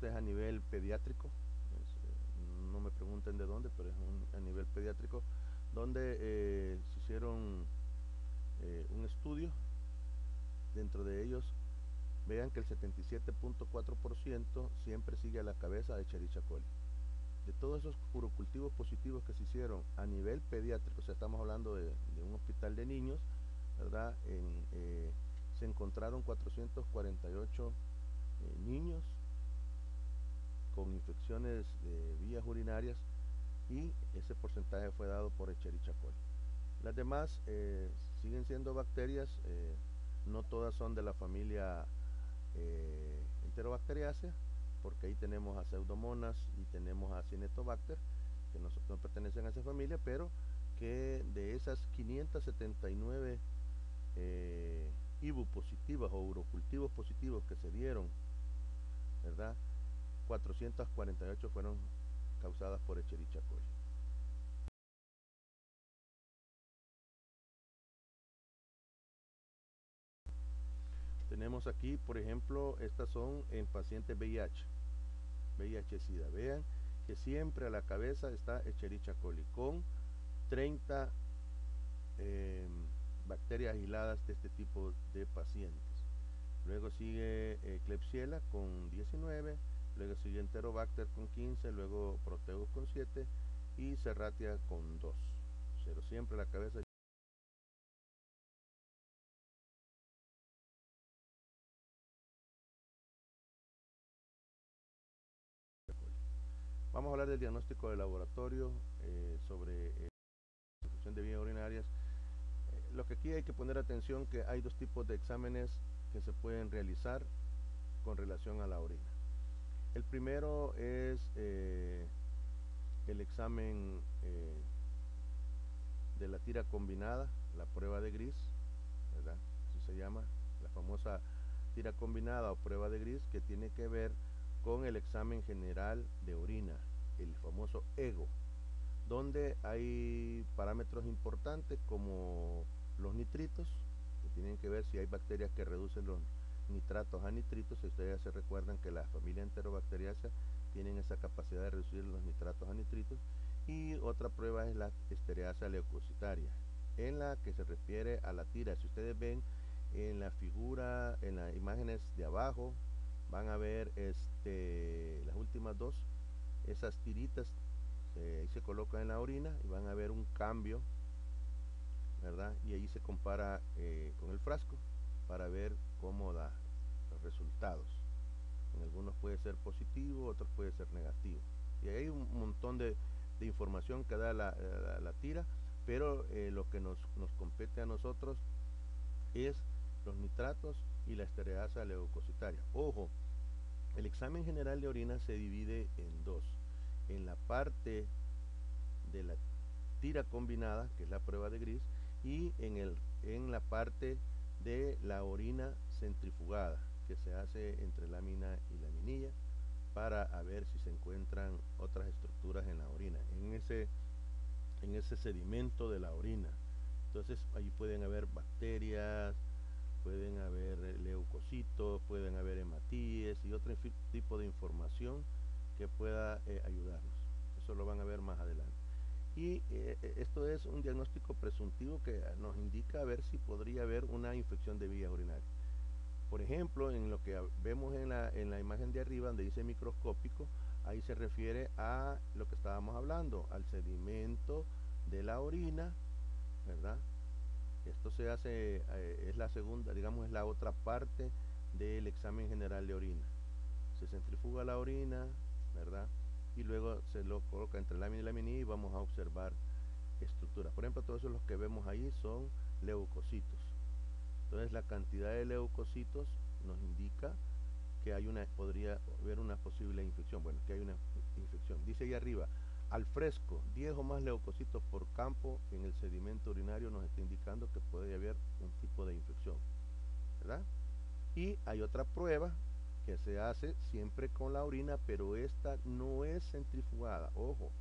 es a nivel pediátrico, no me pregunten de dónde, pero es a nivel pediátrico, donde se hicieron un estudio. Dentro de ellos, vean que el 77.4% siempre sigue a la cabeza de Escherichia coli. De todos esos urocultivos positivos que se hicieron a nivel pediátrico, o sea, estamos hablando de un hospital de niños, ¿verdad? Se encontraron 448 niños con infecciones de vías urinarias y ese porcentaje fue dado por Escherichia coli. Las demás siguen siendo bacterias, no todas son de la familia Enterobacteriaceae, porque ahí tenemos a Pseudomonas y tenemos a Cinetobacter, que no pertenecen a esa familia, pero que de esas 579 IBU positivas o urocultivos positivos que se dieron, ¿verdad? 448 fueron causadas por Escherichia coli. Tenemos aquí, por ejemplo, estas son en pacientes VIH-Sida. Vean que siempre a la cabeza está Escherichia coli con 30 bacterias aisladas de este tipo de pacientes. Luego sigue Klebsiella con 19, luego sigue Enterobacter con 15, luego Proteus con 7 y Serratia con 2. Pero siempre a la cabeza. Vamos a hablar del diagnóstico de laboratorio sobre infección de vías urinarias. Lo que aquí hay que poner atención que hay dos tipos de exámenes que se pueden realizar con relación a la orina. El primero es el examen de la tira combinada, la prueba de Gris, ¿verdad? Así se llama, la famosa tira combinada o prueba de Gris, que tiene que ver con el examen general de orina, el famoso EGO, donde hay parámetros importantes como los nitritos, que tienen que ver si hay bacterias que reducen los nitratos a nitritos. Si ustedes ya se recuerdan que la familia Enterobacteriaceae tienen esa capacidad de reducir los nitratos a nitritos. Y otra prueba es la estereasa leucocitaria, en la que se refiere a la tira. Si ustedes ven en la figura, en las imágenes de abajo, van a ver las últimas dos, esas tiritas ahí se colocan en la orina y van a ver un cambio, ¿verdad? Y ahí se compara con el frasco para ver cómo da los resultados. En algunos puede ser positivo, otros puede ser negativo. Y hay un montón de información que da la tira, pero lo que nos compete a nosotros es los nitratos y la estereasa leucocitaria. Ojo, el examen general de orina se divide en dos. En la parte de la tira combinada, que es la prueba de Gris, y en la parte de la orina centrifugada, que se hace entre lámina y laminilla, para ver si se encuentran otras estructuras en la orina, en ese sedimento de la orina. Entonces ahí pueden haber bacterias, pueden haber leucocitos, pueden haber hematíes y otro tipo de información que pueda ayudarnos. Eso lo van a ver más adelante. Y esto es un diagnóstico presuntivo que nos indica a ver si podría haber una infección de vías urinarias. Por ejemplo, en lo que vemos en la imagen de arriba, donde dice microscópico, ahí se refiere a lo que estábamos hablando, al sedimento de la orina, ¿verdad? Esto se hace, es la segunda, digamos, es la otra parte del examen general de orina. Se centrifuga la orina, ¿verdad? Y luego se lo coloca entre lámina y laminilla y vamos a observar estructuras. Por ejemplo, todos los que vemos ahí son leucocitos. Entonces la cantidad de leucocitos nos indica que podría haber una posible infección. Bueno, que hay una infección. Dice ahí arriba, al fresco, 10 o más leucocitos por campo en el sedimento urinario nos está indicando que puede haber un tipo de infección, ¿verdad? Y hay otra prueba que se hace siempre con la orina, pero esta no es centrifugada. Ojo,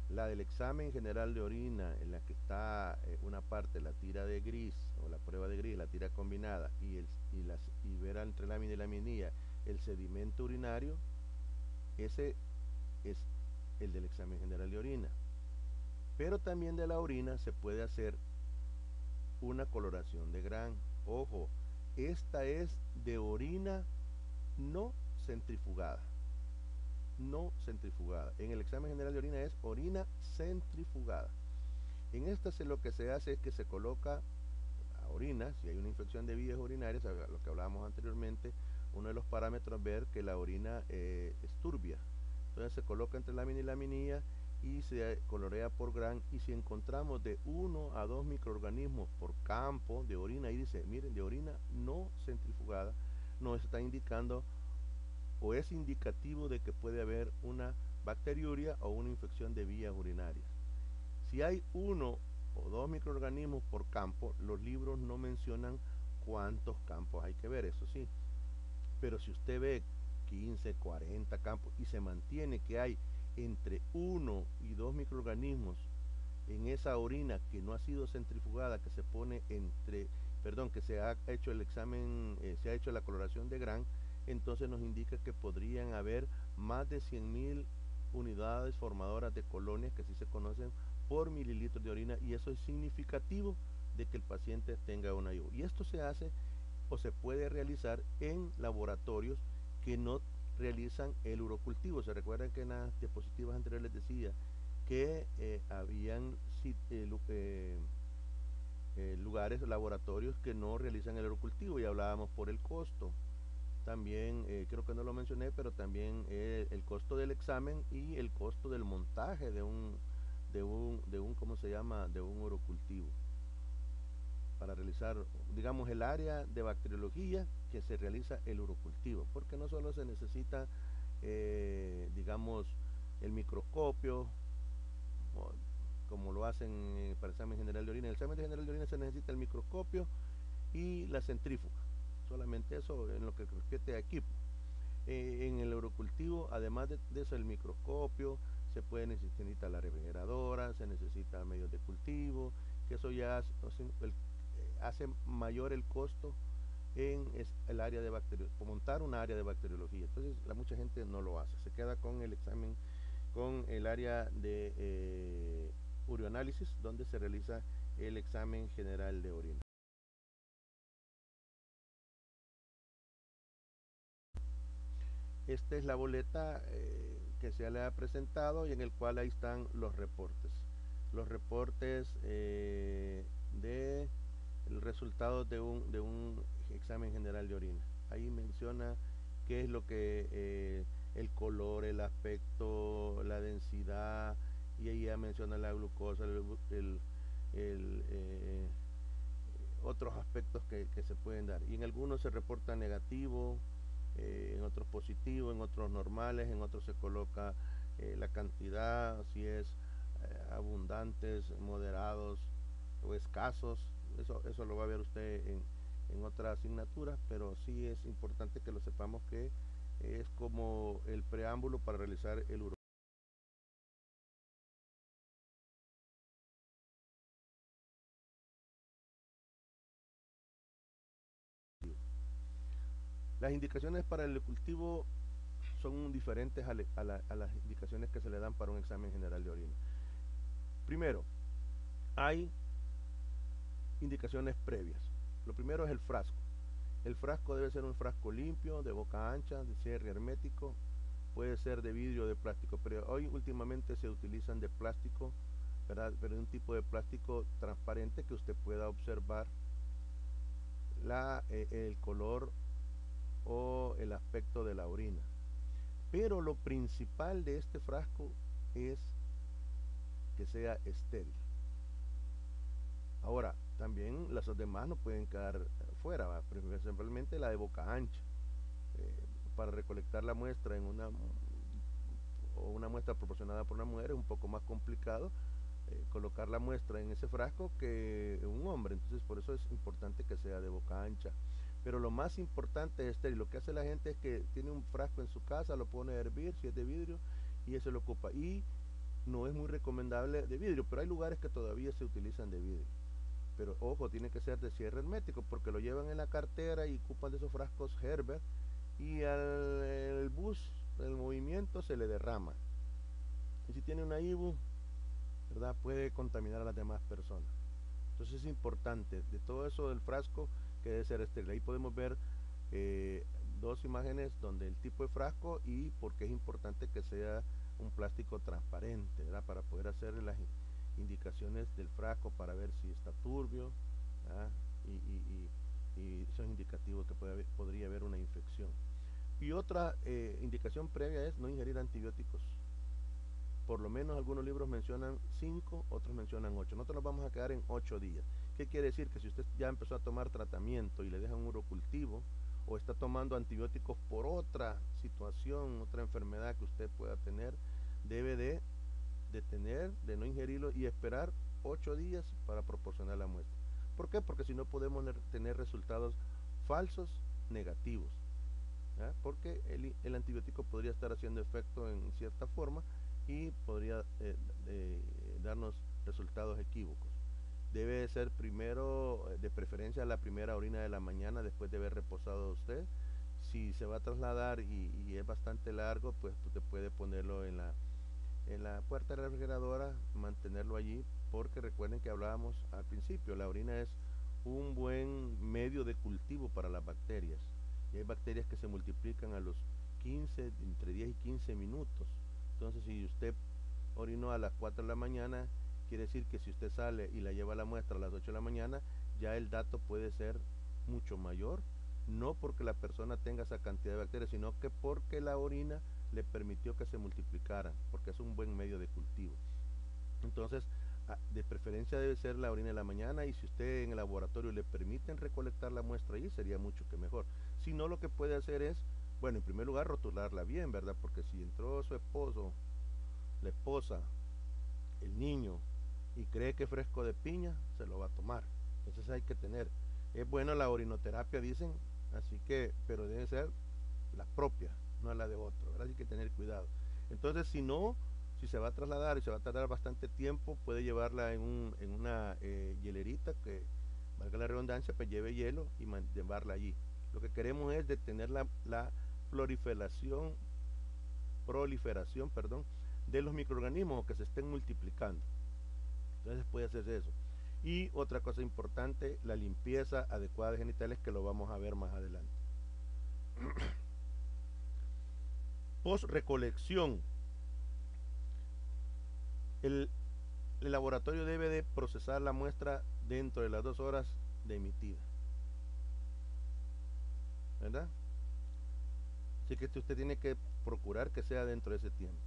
la del examen general de orina, en la que está una parte, la tira de gris, o la prueba de gris, la tira combinada, y ver entre lámina y laminilla el sedimento urinario, ese es el del examen general de orina. Pero también de la orina se puede hacer una coloración de Gram. Ojo, esta es de orina no centrifugada. No centrifugada. En el examen general de orina es orina centrifugada. En esta lo que se hace es que se coloca la orina, si hay una infección de vías urinarias, lo que hablábamos anteriormente, uno de los parámetros es ver que la orina es turbia. Entonces se coloca entre lámina y laminilla y se colorea por Gram, y si encontramos de 1 a 2 microorganismos por campo de orina, ahí dice, miren, de orina no centrifugada, nos está indicando o es indicativo de que puede haber una bacteriuria o una infección de vías urinarias. Si hay 1 o 2 microorganismos por campo, los libros no mencionan cuántos campos hay que ver, eso sí. Pero si usted ve 15, 40 campos y se mantiene que hay entre 1 y 2 microorganismos en esa orina que no ha sido centrifugada, que se pone que se ha hecho el examen, se ha hecho la coloración de Gram, entonces nos indica que podrían haber más de 100.000 unidades formadoras de colonias, que sí se conocen, por mililitros de orina, y eso es significativo de que el paciente tenga una IU. Y esto se hace o se puede realizar en laboratorios que no realizan el urocultivo. Se recuerdan que en las diapositivas anteriores les decía que habían lugares, laboratorios que no realizan el urocultivo, y hablábamos por el costo. También, creo que no lo mencioné, pero también el costo del examen y el costo del montaje ¿cómo se llama?, de un urocultivo para realizar, digamos, el área de bacteriología que se realiza el urocultivo, porque no solo se necesita, digamos, el microscopio, como lo hacen para el examen general de orina. En el examen general de orina se necesita el microscopio y la centrífuga, solamente eso en lo que respecta a equipo. En el urocultivo, además de eso, el microscopio, se necesita la refrigeradora, se necesita medios de cultivo, que eso ya hace mayor el costo en el área de montar un área de bacteriología. Entonces mucha gente no lo hace, se queda con el examen, con el área de urinalysis, donde se realiza el examen general de orina. Esta es la boleta que se le ha presentado y en el cual ahí están los reportes. Los reportes de el resultado de un examen general de orina. Ahí menciona qué es lo que el color, el aspecto, la densidad, y ahí ya menciona la glucosa, otros aspectos que se pueden dar. Y en algunos se reporta negativo, en otros positivo, en otros normales, en otros se coloca la cantidad, si es abundantes, moderados o escasos. Eso lo va a ver usted en otra asignatura, pero sí es importante que lo sepamos, que es como el preámbulo para realizar el uro. Las indicaciones para el cultivo son diferentes a las indicaciones que se le dan para un examen general de orina. Primero, hay indicaciones previas. Lo primero es el frasco. El frasco debe ser un frasco limpio, de boca ancha, de cierre hermético, puede ser de vidrio o de plástico, pero hoy últimamente se utilizan de plástico, ¿verdad? Pero de un tipo de plástico transparente que usted pueda observar el color o el aspecto de la orina. Pero lo principal de este frasco es que sea estéril. Ahora, también las demás no pueden quedar fuera, principalmente la de boca ancha. Para recolectar la muestra en una muestra proporcionada por una mujer es un poco más complicado colocar la muestra en ese frasco que un hombre, entonces por eso es importante que sea de boca ancha. Pero lo más importante es estéril. Lo que hace la gente es que tiene un frasco en su casa, lo pone a hervir, si es de vidrio, y ese lo ocupa. Y no es muy recomendable de vidrio, pero hay lugares que todavía se utilizan de vidrio. Pero ojo, tiene que ser de cierre hermético porque lo llevan en la cartera y ocupan de esos frascos Herbert y al bus, el movimiento se le derrama. Y si tiene una IBU, ¿verdad? Puede contaminar a las demás personas. Entonces es importante, de todo eso del frasco, que debe ser estéril. Ahí podemos ver dos imágenes donde el tipo de frasco y por qué es importante que sea un plástico transparente, ¿verdad? Para poder hacer las indicaciones del frasco para ver si está turbio, ¿verdad? Y eso es indicativo que podría haber una infección. Y otra indicación previa es no ingerir antibióticos. Por lo menos algunos libros mencionan 5, otros mencionan 8. Nosotros nos vamos a quedar en 8 días. ¿Qué quiere decir? Que si usted ya empezó a tomar tratamiento y le dejan un urocultivo o está tomando antibióticos por otra situación, otra enfermedad que usted pueda tener, debe de detener, de no ingerirlo y esperar 8 días para proporcionar la muestra. ¿Por qué? Porque si no podemos tener resultados falsos negativos. ¿Ya? Porque el antibiótico podría estar haciendo efecto en cierta forma y podría darnos resultados equívocos. Debe ser primero, de preferencia, la primera orina de la mañana después de haber reposado usted. Si se va a trasladar y es bastante largo, pues usted puede ponerlo en la puerta de la refrigeradora, mantenerlo allí, porque recuerden que hablábamos al principio, la orina es un buen medio de cultivo para las bacterias. Y hay bacterias que se multiplican a los 15, entre 10 y 15 minutos. Entonces, si usted orinó a las 4 de la mañana, quiere decir que si usted sale y la lleva a la muestra a las 8 de la mañana, ya el dato puede ser mucho mayor, no porque la persona tenga esa cantidad de bacterias, sino que porque la orina le permitió que se multiplicaran, porque es un buen medio de cultivo. Entonces, de preferencia debe ser la orina de la mañana, y si usted en el laboratorio le permiten recolectar la muestra ahí, sería mucho que mejor. Si no, lo que puede hacer es, bueno, en primer lugar, rotularla bien, ¿verdad? Porque si entró su esposo, la esposa, el niño, y cree que es fresco de piña, se lo va a tomar. Entonces hay que tener, es bueno la orinoterapia, dicen, así que, pero debe ser la propia, no la de otro, ¿verdad? Hay que tener cuidado. Entonces, si no, si se va a trasladar y se va a tardar bastante tiempo, puede llevarla en una hielerita que, valga la redundancia, pues lleve hielo y llevarla allí. Lo que queremos es detener la proliferación, perdón, de los microorganismos que se estén multiplicando. Entonces puede hacerse eso. Y otra cosa importante, la limpieza adecuada de genitales, que lo vamos a ver más adelante. Post recolección. El laboratorio debe de procesar la muestra dentro de las 2 horas de emitida, ¿verdad? Así que usted tiene que procurar que sea dentro de ese tiempo.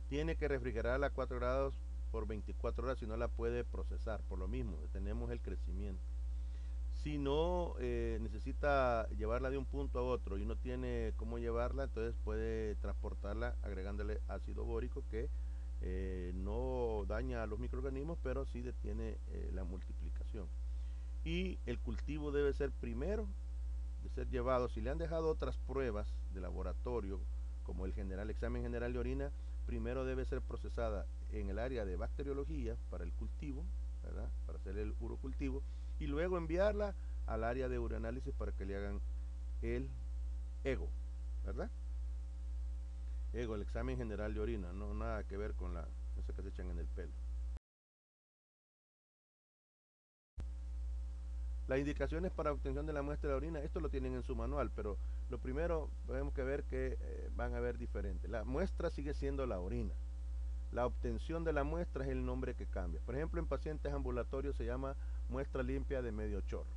Tiene que refrigerarla a 4 grados por 24 horas, si no la puede procesar, por lo mismo, detenemos el crecimiento. Si no necesita llevarla de un punto a otro y no tiene cómo llevarla, entonces puede transportarla agregándole ácido bórico, que no daña a los microorganismos, pero sí detiene la multiplicación. Y el cultivo debe ser primero de ser llevado. Si le han dejado otras pruebas de laboratorio, como el examen general de orina, primero debe ser procesada en el área de bacteriología para el cultivo, ¿verdad? Para hacer el urocultivo, y luego enviarla al área de ureanálisis para que le hagan el EGO, ¿verdad? EGO, el examen general de orina, no nada que ver con eso que se echan en el pelo. Las indicaciones para obtención de la muestra de orina, esto lo tienen en su manual, pero lo primero tenemos que ver que van a ver diferentes. La muestra sigue siendo la orina. la obtención de la muestra es el nombre que cambia. Por ejemplo, en pacientes ambulatorios se llama muestra limpia de medio chorro.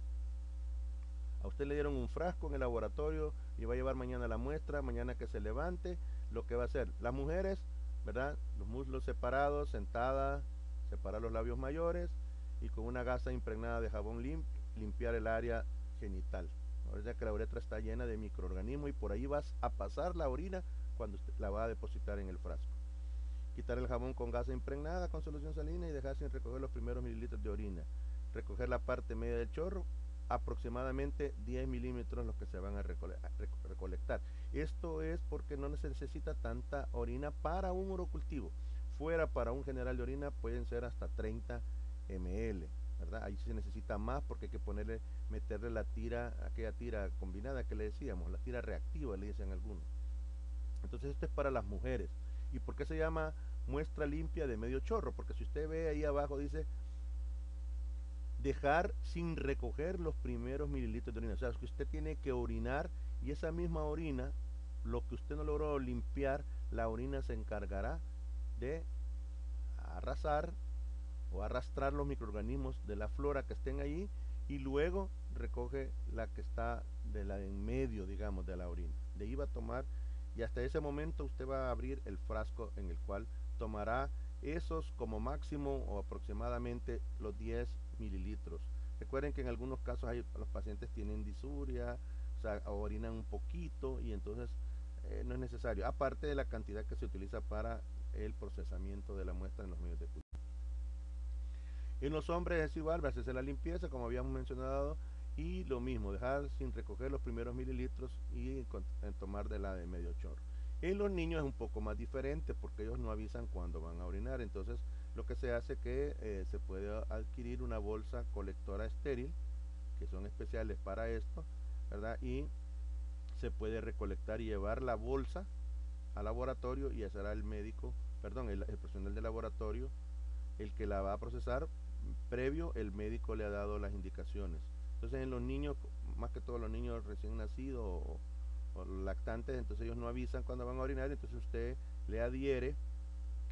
A usted le dieron un frasco en el laboratorio y va a llevar mañana la muestra, mañana que se levante, lo que va a hacer. Las mujeres, ¿verdad? Los muslos separados, sentadas, separar los labios mayores y con una gasa impregnada de jabón limpiar el área genital. Ahora que la uretra está llena de microorganismos y por ahí vas a pasar la orina cuando usted la va a depositar en el frasco. Quitar el jabón con gasa impregnada con solución salina y dejar sin recoger los primeros mililitros de orina. Recoger la parte media del chorro, aproximadamente 10 milímetros los que se van a recolectar. Esto es porque no se necesita tanta orina para un urocultivo. Fuera para un general de orina pueden ser hasta 30 ml, ¿verdad? Ahí se necesita más porque hay que meterle la tira, aquella tira combinada que le decíamos, la tira reactiva le dicen algunos. Entonces esto es para las mujeres. ¿Y por qué se llama muestra limpia de medio chorro? Porque si usted ve ahí abajo dice dejar sin recoger los primeros mililitros de orina. O sea, que usted tiene que orinar y esa misma orina, lo que usted no logró limpiar, la orina se encargará de arrasar o arrastrar los microorganismos de la flora que estén allí y luego recoge la que está de la en medio, digamos, de la orina. De ahí va a tomar y hasta ese momento usted va a abrir el frasco en el cual tomará esos como máximo o aproximadamente los 10 mililitros. Recuerden que en algunos casos los pacientes tienen disuria, o sea, orinan un poquito y entonces no es necesario, aparte de la cantidad que se utiliza para el procesamiento de la muestra en los medios de cultivo. En los hombres es igual, va a hacerse la limpieza como habíamos mencionado y lo mismo, dejar sin recoger los primeros mililitros y tomar de la de medio chorro. En los niños es un poco más diferente porque ellos no avisan cuando van a orinar, entonces lo que se hace que se puede adquirir una bolsa colectora estéril, que son especiales para esto, ¿verdad? Y se puede recolectar y llevar la bolsa al laboratorio y será el médico, perdón, el personal del laboratorio el que la va a procesar. Previo el médico le ha dado las indicaciones. Entonces en los niños, más que todos los niños recién nacidos o lactantes, entonces ellos no avisan cuando van a orinar, entonces usted le adhiere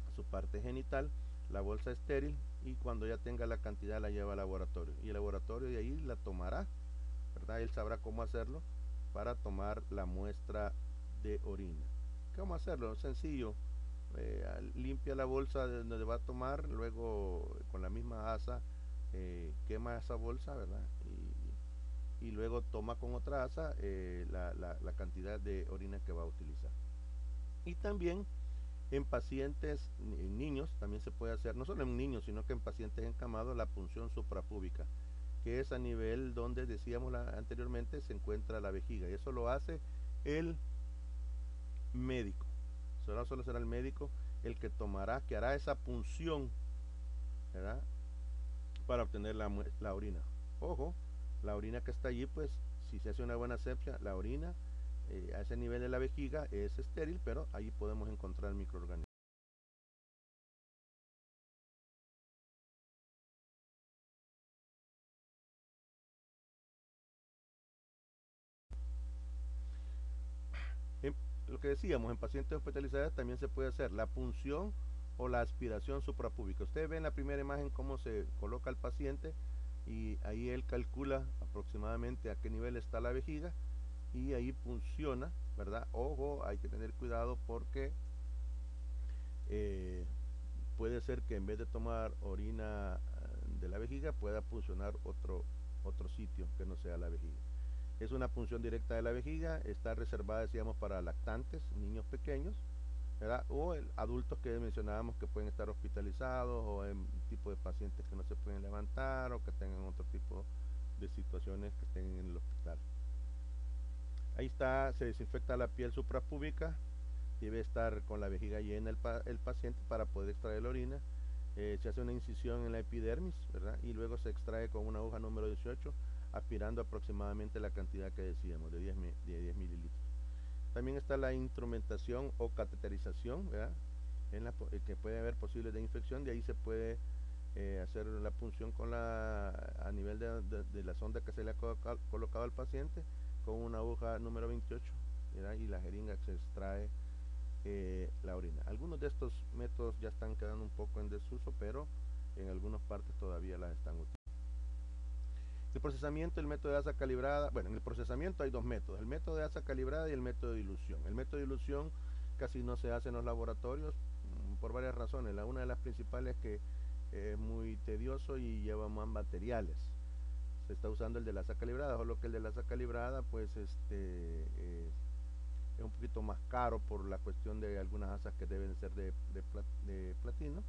a su parte genital la bolsa estéril y cuando ya tenga la cantidad la lleva al laboratorio y el laboratorio de ahí la tomará, ¿verdad? Él sabrá cómo hacerlo para tomar la muestra de orina. ¿Cómo hacerlo? Sencillo. Limpia la bolsa de donde va a tomar, luego con la misma asa quema esa bolsa, ¿verdad? Y luego toma con otra asa la cantidad de orina que va a utilizar. Y también en pacientes, en niños, también se puede hacer, no solo en niños, sino que en pacientes encamados, la punción suprapúbica, que es a nivel donde decíamos anteriormente se encuentra la vejiga, y eso lo hace el médico. Solo será el médico el que tomará, que hará esa punción, ¿verdad? Para obtener la orina. Ojo, la orina que está allí, pues, si se hace una buena asepsia, la orina a ese nivel de la vejiga es estéril, pero ahí podemos encontrar microorganismos. En, lo que decíamos, en pacientes hospitalizados también se puede hacer la punción o la aspiración suprapúbica. Ustedes ven en la primera imagen cómo se coloca el paciente y ahí él calcula aproximadamente a qué nivel está la vejiga y ahí funciona, ¿verdad? Ojo, hay que tener cuidado porque puede ser que en vez de tomar orina de la vejiga pueda puncionar otro sitio que no sea la vejiga. Es una punción directa de la vejiga, está reservada, decíamos, para lactantes, niños pequeños, ¿verdad? O adultos que mencionábamos que pueden estar hospitalizados o en tipo de pacientes que no se pueden levantar o que tengan otro tipo de situaciones que estén en el hospital. Ahí está, se desinfecta la piel suprapúbica, debe estar con la vejiga llena el paciente para poder extraer la orina. Se hace una incisión en la epidermis, ¿verdad? Y luego se extrae con una aguja número 18, aspirando aproximadamente la cantidad que decíamos, de 10 mililitros. También está la instrumentación o cateterización, ¿verdad? Que puede haber posibles de infección, de ahí se puede hacer la punción a nivel de la sonda que se le ha colocado al paciente con una aguja número 28, ¿verdad? Y la jeringa se extrae la orina. Algunos de estos métodos ya están quedando un poco en desuso, pero en algunas partes todavía las están utilizando. El procesamiento, el método de asa calibrada. Bueno, en el procesamiento hay dos métodos, el método de asa calibrada y el método de dilución. El método de dilución casi no se hace en los laboratorios por varias razones. Una de las principales es que es muy tedioso y lleva más materiales. Se está usando el de la asa calibrada, solo que el de la asa calibrada pues es un poquito más caro por la cuestión de algunas asas que deben ser de platino.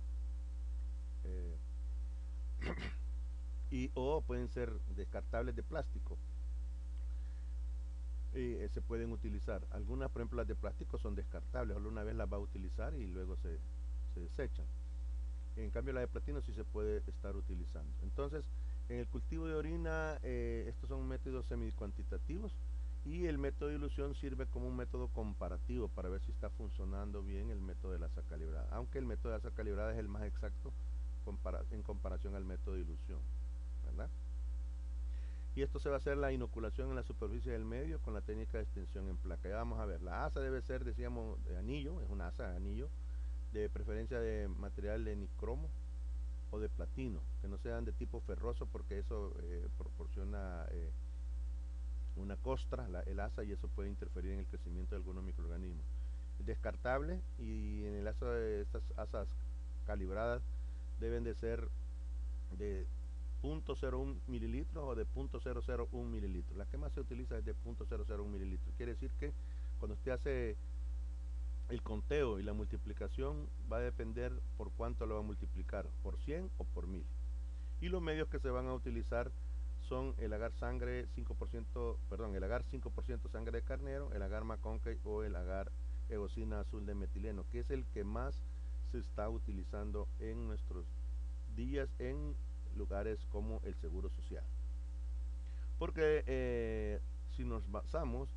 O pueden ser descartables de plástico. Se pueden utilizar. Algunas, por ejemplo, las de plástico son descartables, solo una vez las va a utilizar y luego se desechan. En cambio, la de platino sí se puede estar utilizando. Entonces, en el cultivo de orina, estos son métodos semi-cuantitativos y el método de dilución sirve como un método comparativo para ver si está funcionando bien el método de la asa calibrada. Aunque el método de la asa calibrada es el más exacto en comparación al método de dilución, ¿verdad? Y esto se va a hacer la inoculación en la superficie del medio con la técnica de extensión en placa. Ya vamos a ver, la asa debe ser, decíamos, de anillo, es una asa de anillo, de preferencia de material de nicromo o de platino, que no sean de tipo ferroso porque eso proporciona una costra, el asa, y eso puede interferir en el crecimiento de algunos microorganismos. Es descartable y en el caso de estas asas calibradas deben de ser de 0.01 mililitros o de 0.001 mililitros. La que más se utiliza es de 0.001 mililitros. Quiere decir que cuando usted hace el conteo y la multiplicación va a depender por cuánto lo va a multiplicar, por 100 o por 1000. Y los medios que se van a utilizar son el agar sangre 5%, perdón, el agar 5% sangre de carnero, el agar McConkey o el agar eosina azul de metileno, que es el que más se está utilizando en nuestros días en lugares como el Seguro Social. Porque si nos basamos,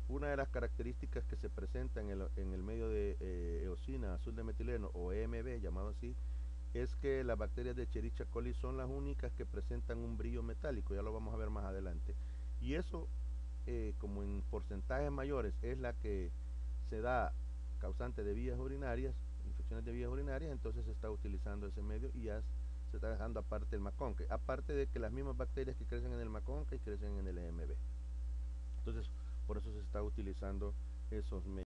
una de las características que se presenta en el medio de eosina azul de metileno o EMB, llamado así, es que las bacterias de Escherichia coli son las únicas que presentan un brillo metálico, ya lo vamos a ver más adelante. Y eso, como en porcentajes mayores, es la que se da causante de vías urinarias, infecciones de vías urinarias, entonces se está utilizando ese medio y ya se está dejando aparte el McConkey, aparte de que las mismas bacterias que crecen en el McConkey crecen en el EMB. Entonces, por eso se está utilizando esos medios.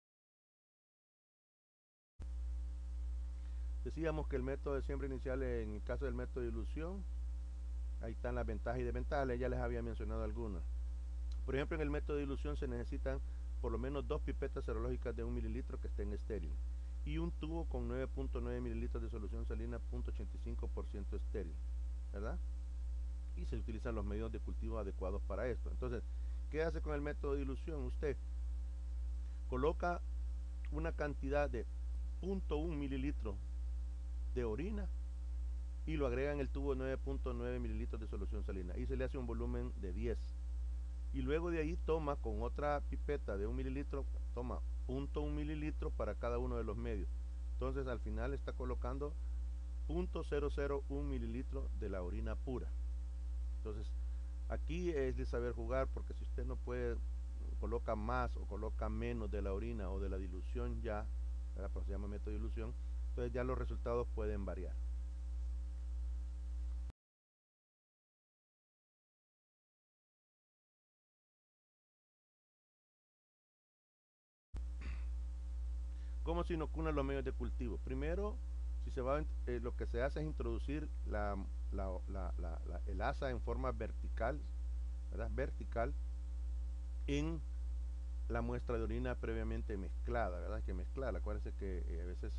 Decíamos que el método de siembra inicial, en el caso del método de dilución, ahí están las ventajas y desventajas, ya les había mencionado algunas. Por ejemplo, en el método de dilución se necesitan por lo menos 2 pipetas serológicas de 1 mililitro que estén estériles y un tubo con 9.9 mililitros de solución salina 0.85% estéril, ¿verdad? Y se utilizan los medios de cultivo adecuados para esto. Entonces, ¿qué hace con el método de dilución? Usted coloca una cantidad de 0.1 mililitro de orina y lo agrega en el tubo de 9.9 mililitros de solución salina y se le hace un volumen de 10. Y luego de ahí toma con otra pipeta de 1 mililitro, toma 0.1 mililitro para cada uno de los medios. Entonces al final está colocando 0.001 mililitro de la orina pura. Entonces aquí es de saber jugar, porque si usted no puede, coloca más o coloca menos de la orina o de la dilución ya, ¿verdad? Pues se llama método de dilución, entonces ya los resultados pueden variar. ¿Cómo se inoculan los medios de cultivo? Primero, si se va, lo que se hace es introducir el asa en forma vertical, ¿verdad? Vertical en la muestra de orina previamente mezclada, ¿verdad? Hay que mezclarla. Acuérdense que a veces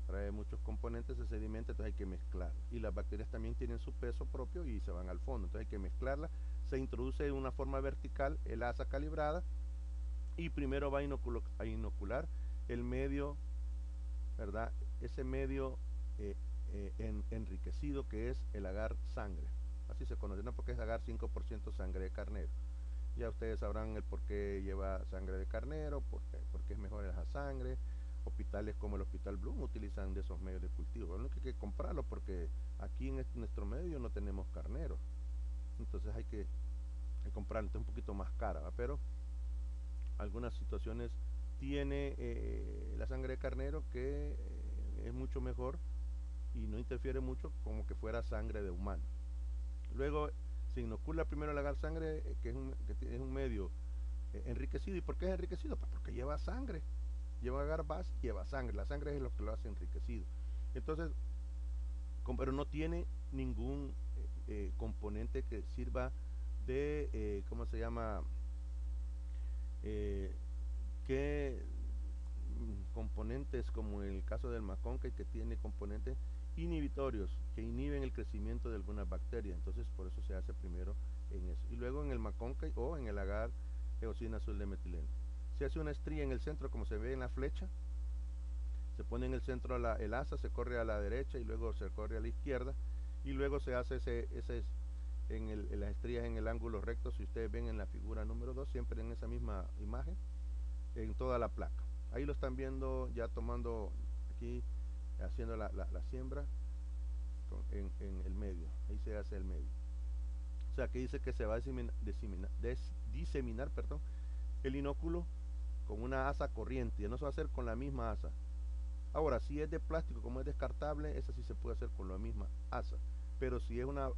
trae muchos componentes de sedimento, entonces hay que mezclarla. Y las bacterias también tienen su peso propio y se van al fondo, entonces hay que mezclarla. Se introduce de una forma vertical el asa calibrada y primero va a inocular el medio, ¿verdad? Ese medio enriquecido que es el agar sangre. Así se conoce, no porque es agar 5% sangre de carnero. Ya ustedes sabrán el por qué lleva sangre de carnero, porque es mejor esa sangre. Hospitales como el Hospital Bloom utilizan de esos medios de cultivo. Lo único que hay que comprarlo porque aquí en nuestro medio no tenemos carnero. Entonces hay que comprarlo, es un poquito más cara, ¿va? Pero algunas situaciones tiene la sangre de carnero que es mucho mejor y no interfiere mucho como que fuera sangre de humano. Luego se inocula primero el agar sangre, que es un medio enriquecido. ¿Y por qué es enriquecido? Pues porque lleva sangre, lleva agar base, lleva sangre. La sangre es lo que lo hace enriquecido. Entonces, pero no tiene ningún componente que sirva de, ¿cómo se llama? Eh, que componentes como en el caso del McConkey, que tiene componentes inhibitorios que inhiben el crecimiento de algunas bacterias. Entonces por eso se hace primero en eso y luego en el McConkey o en el agar eosina azul de metileno se hace una estría en el centro como se ve en la flecha, se pone en el centro el asa, se corre a la derecha y luego se corre a la izquierda y luego se hace ese en las estrías en el ángulo recto. Si ustedes ven en la figura número 2, siempre en esa misma imagen, en toda la placa. Ahí lo están viendo ya tomando aquí, haciendo la siembra en el medio. Ahí se hace el medio. O sea que dice que se va a diseminar el inóculo con una asa corriente. Ya no se va a hacer con la misma asa. Ahora, si es de plástico, como es descartable, esa sí se puede hacer con la misma asa. Pero si es una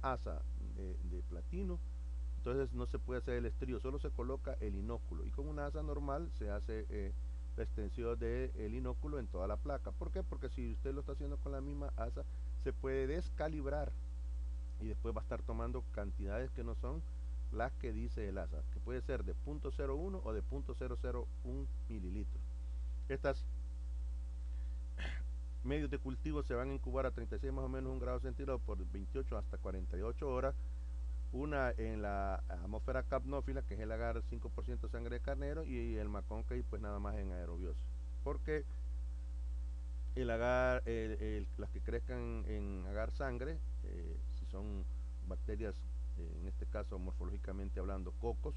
asa de platino, entonces no se puede hacer el estrío, solo se coloca el inóculo y con una asa normal se hace la extensión del inóculo en toda la placa. ¿Por qué? Porque si usted lo está haciendo con la misma asa se puede descalibrar y después va a estar tomando cantidades que no son las que dice el asa, que puede ser de 0.01 o de 0.001 mililitros. Estas medios de cultivo se van a incubar a 36 más o menos 1 grado centígrado por 28 hasta 48 horas. Una en la atmósfera capnófila, que es el agar 5% sangre de carnero, y el McConkey pues nada más en aerobiosis. Porque el agar, las que crezcan en agar sangre, si son bacterias, en este caso morfológicamente hablando, cocos,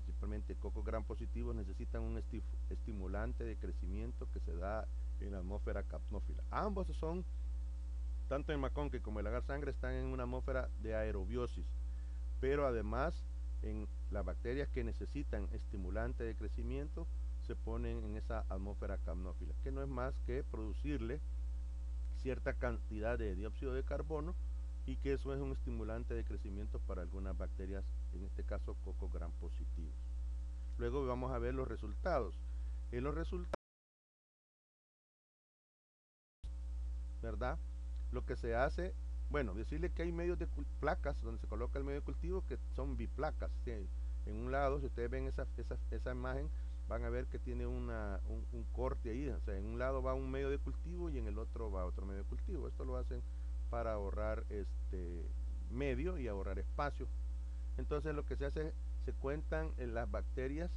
principalmente cocos gram positivos, necesitan un estimulante de crecimiento que se da en la atmósfera capnófila. Ambos son, tanto el McConkey como el agar sangre, están en una atmósfera de aerobiosis, pero además en las bacterias que necesitan estimulante de crecimiento se ponen en esa atmósfera capnófila, que no es más que producirle cierta cantidad de dióxido de carbono y que eso es un estimulante de crecimiento para algunas bacterias, en este caso cocos gram positivos. Luego vamos a ver los resultados. En los resultados, ¿verdad? Lo que se hace, bueno, decirle que hay medios de placas donde se coloca el medio de cultivo que son biplacas. ¿Sí? En un lado, si ustedes ven esa imagen, van a ver que tiene un corte ahí. O sea, en un lado va un medio de cultivo y en el otro va otro medio de cultivo. Esto lo hacen para ahorrar medio y ahorrar espacio. Entonces lo que se hace, se cuentan las bacterias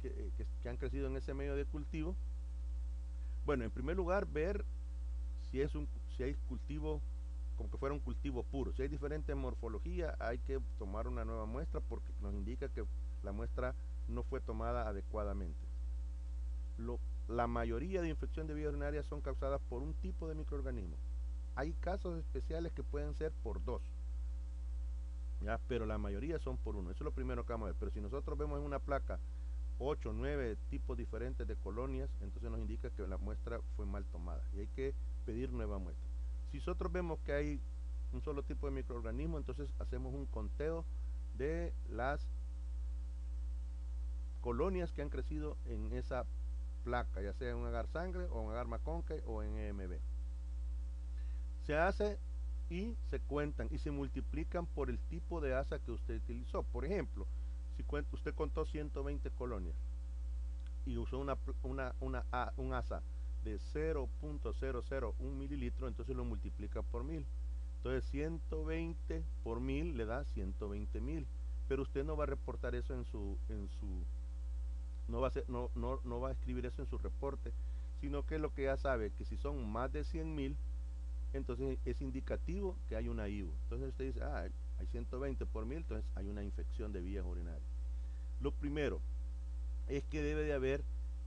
que han crecido en ese medio de cultivo. Bueno, en primer lugar, ver si hay cultivo como que fuera un cultivo puro. Si hay diferente morfología, hay que tomar una nueva muestra porque nos indica que la muestra no fue tomada adecuadamente. La mayoría de infecciones de vías urinarias son causadas por un tipo de microorganismo. Hay casos especiales que pueden ser por dos, ¿ya? Pero la mayoría son por uno. Eso es lo primero que vamos a ver. Pero si nosotros vemos en una placa 8 o 9 tipos diferentes de colonias, entonces nos indica que la muestra fue mal tomada y hay que pedir nueva muestra. Si nosotros vemos que hay un solo tipo de microorganismo, entonces hacemos un conteo de las colonias que han crecido en esa placa, ya sea en un agar sangre o en agar McConkey o en EMB. Se hace y se cuentan y se multiplican por el tipo de asa que usted utilizó. Por ejemplo, si usted contó 120 colonias y usó un asa de 0.001 mililitro, entonces lo multiplica por 1000. Entonces 120 por 1000 le da 120,000. Pero usted no va a reportar eso no va a escribir eso en su reporte, sino que lo que ya sabe que si son más de 100,000, entonces es indicativo que hay una IVU. Entonces usted dice, hay 120 por 1000, entonces hay una infección de vías urinarias. Lo primero es que debe de haber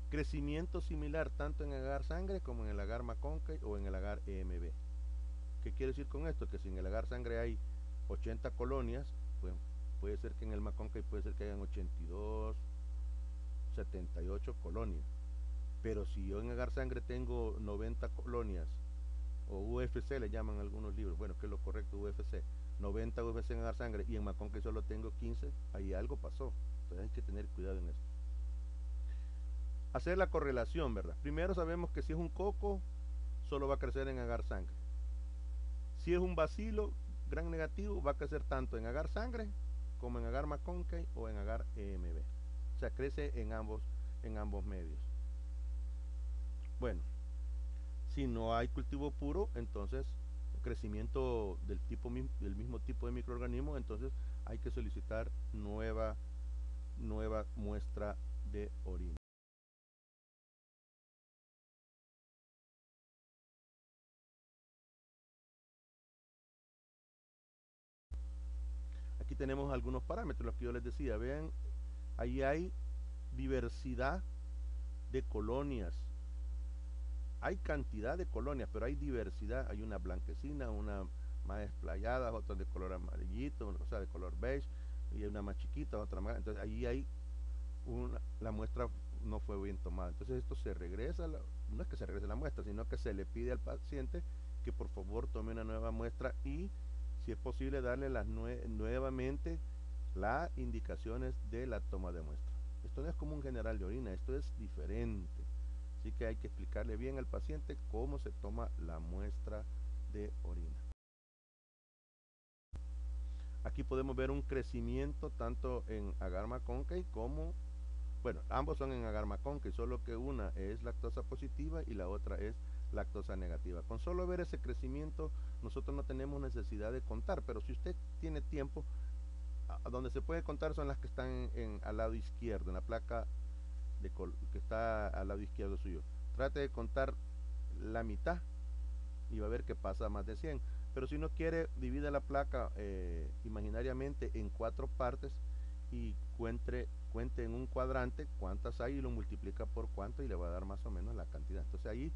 crecimiento similar tanto en el agar sangre como en el agar McConkey o en el agar EMB. ¿Qué quiere decir con esto? Que si en el agar sangre hay 80 colonias, pues puede ser que en el Maconcay puede ser que hayan 82, 78 colonias. Pero si yo en agar sangre tengo 90 colonias, o UFC le llaman algunos libros, bueno, que es lo correcto, UFC, 90 UFC en agar sangre y en Maconcay solo tengo 15, ahí algo pasó. Entonces hay que tener cuidado en esto. Hacer la correlación, ¿verdad? Primero sabemos que si es un coco, solo va a crecer en agar sangre. Si es un bacilo gran negativo, va a crecer tanto en agar sangre como en agar Maconcay o en agar EMB. O sea, crece en ambos medios. Bueno, si no hay cultivo puro, entonces crecimiento del mismo tipo de microorganismo, entonces hay que solicitar nueva muestra de orina. Aquí tenemos algunos parámetros, los que yo les decía. Vean, ahí hay diversidad de colonias. Hay cantidad de colonias, pero hay diversidad. Hay una blanquecina, una más esplayadas, otras de color amarillito, o sea, de color beige, y una más chiquita, otra más. Entonces, ahí hay la muestra no fue bien tomada. Entonces, esto se regresa, no es que se regrese la muestra, sino que se le pide al paciente que por favor tome una nueva muestra y, si es posible, darle nuevamente las indicaciones de la toma de muestra. Esto no es como un general de orina, esto es diferente. Así que hay que explicarle bien al paciente cómo se toma la muestra de orina. Aquí podemos ver un crecimiento tanto en agar Maconcay como, bueno, ambos son en agar Maconcay, solo que una es lactosa positiva y la otra es lactosa negativa. Con solo ver ese crecimiento, nosotros no tenemos necesidad de contar, pero si usted tiene tiempo, donde se puede contar son las que están al lado izquierdo, en la placa que está al lado izquierdo suyo. Trate de contar la mitad y va a ver que pasa más de 100. Pero si no quiere, divide la placa imaginariamente en 4 partes y cuente en un cuadrante cuántas hay y lo multiplica por cuánto y le va a dar más o menos la cantidad. Entonces ahí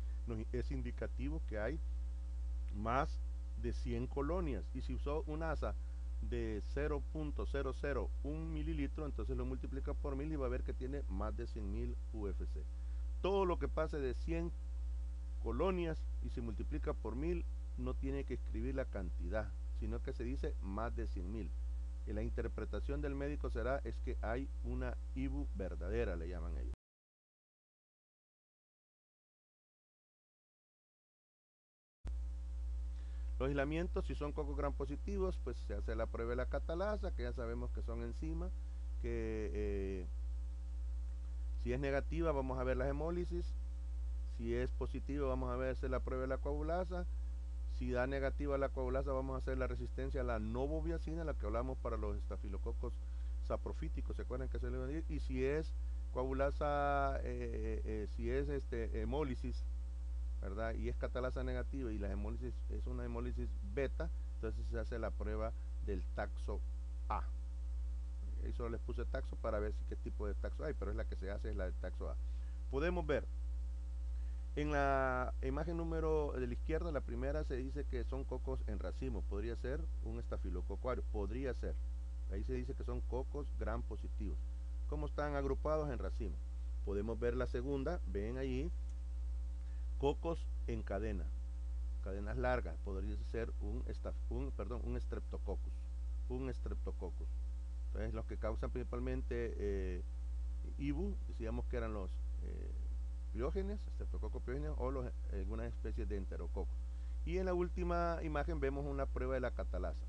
es indicativo que hay más de 100 colonias. Y si usó un asa de 0.001 mililitro, entonces lo multiplica por 1000 y va a ver que tiene más de 100.000 UFC. Todo lo que pase de 100 colonias y se multiplica por 1000, no tiene que escribir la cantidad, sino que se dice más de 100.000. Y la interpretación del médico es que hay una IBU verdadera, le llaman ellos. Los aislamientos, si son cocos gram positivos, pues se hace la prueba de la catalasa, que ya sabemos que son enzimas, que si es negativa vamos a ver las hemólisis, si es positiva vamos a ver la prueba de la coagulasa, si da negativa la coagulasa vamos a hacer la resistencia a la novobiacina, la que hablamos para los estafilococos saprofíticos, ¿se acuerdan que se le va a decir? Y si es coagulasa, si es hemólisis, ¿verdad? Y es catalasa negativa y la hemólisis es una hemólisis beta, entonces se hace la prueba del taxo A. Ahí solo les puse taxo para ver si qué tipo de taxo hay, pero es la que se hace, es la del taxo A. Podemos ver en la imagen número de la izquierda, la primera se dice que son cocos en racimo, podría ser un estafilococo aureus, podría ser. Ahí se dice que son cocos gram positivos. ¿Cómo están agrupados en racimo? Podemos ver la segunda, ven ahí, cocos en cadena, cadenas largas, podría ser un streptococcus, Entonces los que causan principalmente IBU, decíamos que eran los piógenes, streptococcus piógenes o algunas especies de enterococos. Y en la última imagen vemos una prueba de la catalasa.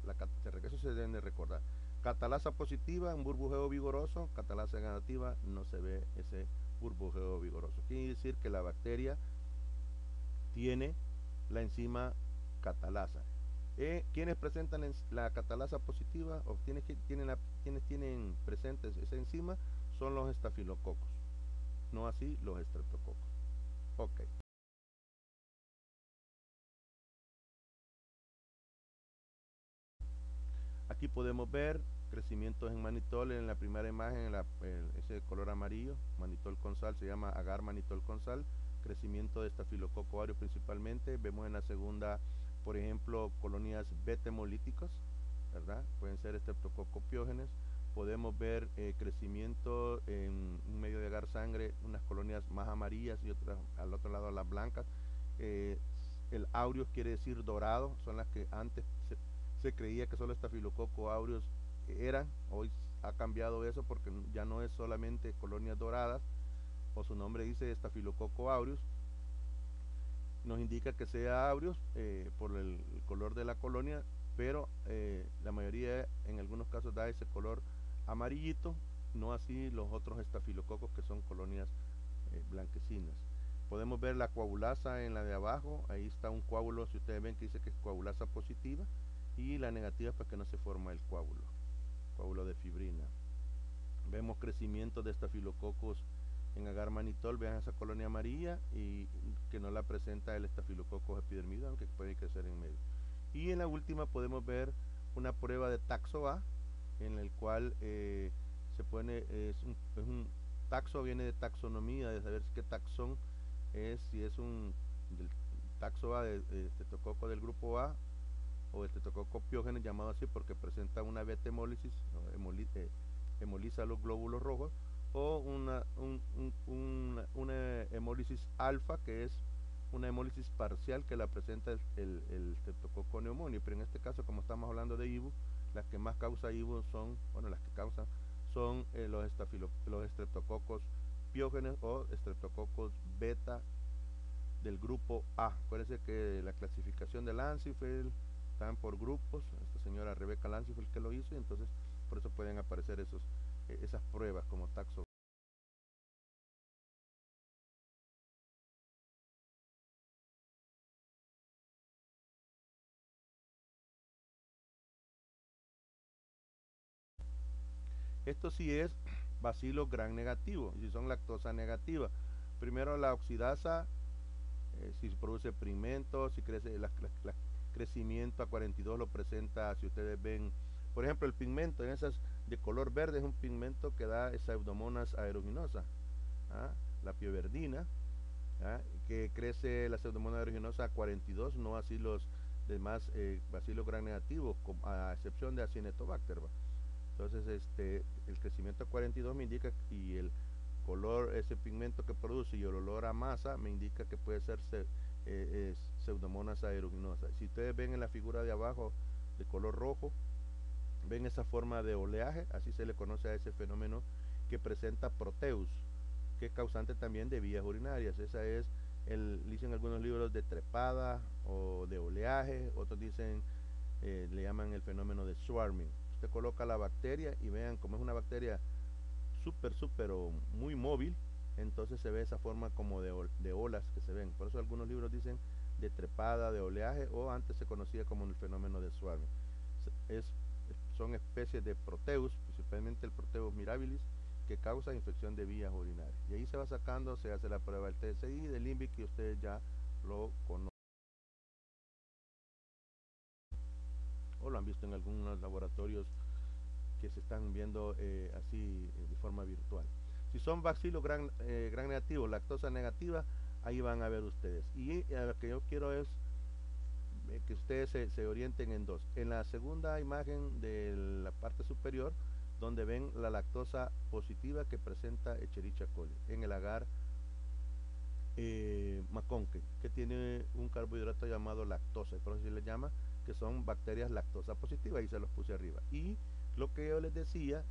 Eso se deben de recordar. Catalasa positiva, un burbujeo vigoroso. Catalasa negativa, no se ve ese burbujeo vigoroso. Quiere decir que la bacteria tiene la enzima catalasa. ¿Quiénes presentan la catalasa positiva o quienes tienen presentes esa enzima? Son los estafilococos, no así los estreptococos. Ok. Aquí podemos ver crecimientos en manitol en la primera imagen, ese color amarillo, manitol con sal, se llama agar manitol con sal, crecimiento de estafilococo aureus principalmente. Vemos en la segunda, por ejemplo, colonias beta hemolíticos, ¿verdad? Pueden ser estreptococcus piógenes podemos ver crecimiento en un medio de agar sangre, unas colonias más amarillas y otras al otro lado las blancas. Eh, el aureus quiere decir dorado, son las que antes se creía que solo estafilococo aureus eran, hoy ha cambiado eso porque ya no es solamente colonias doradas, o su nombre dice estafilococo aureus, nos indica que sea aureus por el color de la colonia, pero la mayoría en algunos casos da ese color amarillito, no así los otros estafilococos que son colonias blanquecinas. Podemos ver la coagulasa en la de abajo, ahí está un coágulo, si ustedes ven que dice que es coagulasa positiva, y la negativa pues que no se forma el coágulo de fibrina. Vemos crecimiento de estafilococos en agar manitol, vean esa colonia amarilla y que no la presenta el estafilococcus epidermidis, aunque puede crecer en medio. Y en la última podemos ver una prueba de taxo A, en el cual se pone, es un taxo, viene de taxonomía, de saber qué taxón es, si es un del taxo A de Streptococcus del grupo A o Streptococcus pyogenes, llamado así porque presenta una beta hemólisis, hemoliza los glóbulos rojos, o una hemólisis alfa, que es una hemólisis parcial que la presenta el Streptococcus pneumoniae, pero en este caso, como estamos hablando de IBU, las que más causa IBU son, bueno, las que causan son los estreptococos piógenes o estreptococos beta del grupo A. Acuérdense que la clasificación de Lancifeld están por grupos, esta señora Rebecca Lancifeld que lo hizo, y entonces por eso pueden aparecer esas pruebas como taxo. Esto sí es bacilo gram negativo, y si son lactosa negativa. Primero la oxidasa, si produce pigmento, si crece crecimiento a 42 lo presenta, si ustedes ven, por ejemplo, el pigmento en esas de color verde es un pigmento que da Pseudomonas aeruginosa, ¿ah? La pioverdina, ¿ah? Que crece la Pseudomonas aeruginosa a 42, no así los demás bacilos gram negativos, a excepción de Acinetobacter. Entonces el crecimiento a 42 me indica, y el color, ese pigmento que produce y el olor a masa me indica que puede ser Pseudomonas aeruginosa. Si ustedes ven en la figura de abajo de color rojo, ven esa forma de oleaje, así se le conoce a ese fenómeno que presenta Proteus, que es causante también de vías urinarias. Esa es, dicen algunos libros, de trepada o de oleaje, otros dicen, le llaman el fenómeno de swarming. Usted coloca la bacteria y vean cómo es una bacteria súper o muy móvil, entonces se ve esa forma como de olas que se ven. Por eso algunos libros dicen de trepada, de oleaje, o antes se conocía como el fenómeno de swarming. Es, son especies de proteus, principalmente el proteus mirabilis, que causa infección de vías urinarias. Y ahí se va sacando, se hace la prueba del TSI, del INVI, que ustedes ya lo conocen o lo han visto en algunos laboratorios que se están viendo así de forma virtual. Si son bacilos gran negativos, lactosa negativa, ahí van a ver ustedes. Y lo que yo quiero es que ustedes se orienten en dos. En la segunda imagen de la parte superior, donde ven la lactosa positiva que presenta Escherichia coli en el agar McConkie, que tiene un carbohidrato llamado lactosa, por eso se le llama, que son bacterias lactosa positivas, y se los puse arriba. Y lo que yo les decía,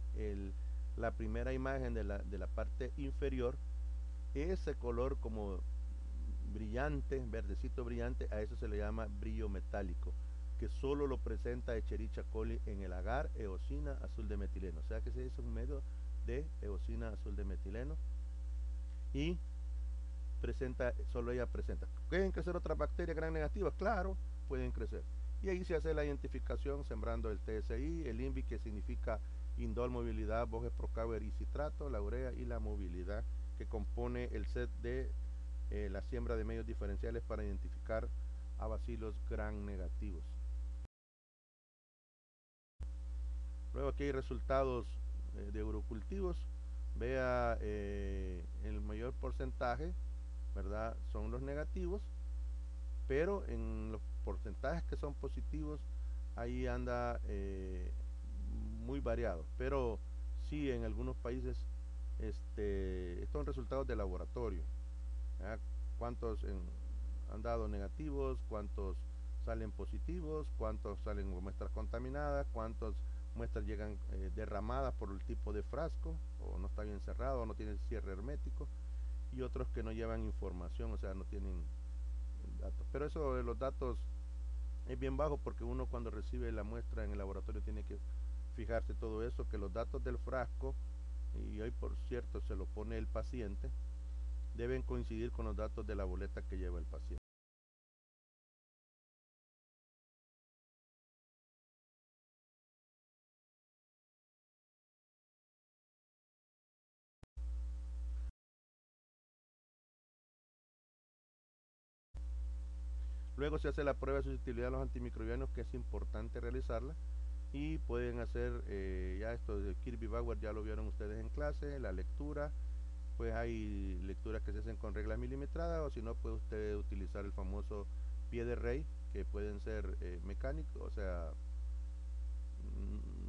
la primera imagen de la parte inferior, ese color como brillante, verdecito brillante, a eso se le llama brillo metálico, que solo lo presenta Escherichia coli en el agar eosina azul de metileno. O sea que ese es un medio de eosina azul de metileno, y solo ella presenta. ¿Pueden crecer otras bacterias gram negativas? Claro, pueden crecer. Y ahí se hace la identificación sembrando el TSI, el INVI, que significa indol, movilidad, Voges, Procauer y citrato, la urea y la movilidad, que compone el set de la siembra de medios diferenciales para identificar a bacilos gram negativos. Luego aquí hay resultados de urocultivos. Vea el mayor porcentaje, ¿verdad? Son los negativos, pero en los porcentajes que son positivos, ahí anda muy variado. Pero sí, en algunos países estos son resultados de laboratorio. ¿Verdad? ¿Cuántos han dado negativos? ¿Cuántos salen positivos? ¿Cuántos salen con muestras contaminadas? ¿Cuántas muestras llegan derramadas por el tipo de frasco? ¿O no está bien cerrado? ¿O no tiene cierre hermético? Y otros que no llevan información, o sea, no tienen datos. Pero eso de los datos es bien bajo porque uno cuando recibe la muestra en el laboratorio tiene que fijarse todo eso, que los datos del frasco, y hoy por cierto se lo pone el paciente, deben coincidir con los datos de la boleta que lleva el paciente. Luego se hace la prueba de susceptibilidad a los antimicrobianos, que es importante realizarla, y pueden hacer ya esto de Kirby Bauer, ya lo vieron ustedes en clase, la lectura. Pues hay lecturas que se hacen con reglas milimetradas, o si no puede usted utilizar el famoso pie de rey, que pueden ser mecánicos, o sea,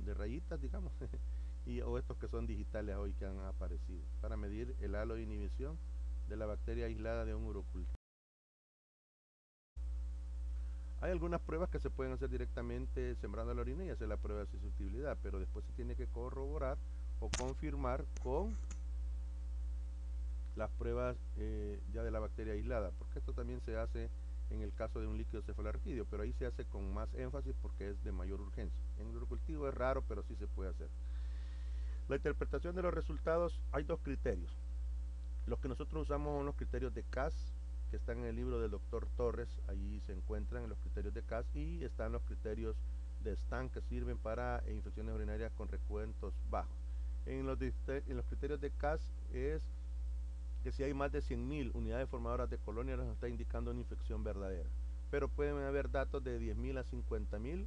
de rayitas, digamos, o estos que son digitales hoy que han aparecido, para medir el halo de inhibición de la bacteria aislada de un urocultivo. Hay algunas pruebas que se pueden hacer directamente sembrando la orina y hacer la prueba de susceptibilidad, pero después se tiene que corroborar o confirmar con las pruebas ya de la bacteria aislada, porque esto también se hace en el caso de un líquido cefalorraquídeo, pero ahí se hace con más énfasis porque es de mayor urgencia. En el urocultivo es raro, pero sí se puede hacer. La interpretación de los resultados, hay dos criterios. Los que nosotros usamos son los criterios de CAS, que están en el libro del doctor Torres, ahí se encuentran los criterios de CAS, y están los criterios de STAN, que sirven para infecciones urinarias con recuentos bajos. En los criterios de CAS es que si hay más de 100.000 unidades formadoras de colonia nos está indicando una infección verdadera. Pero pueden haber datos de 10.000 a 50.000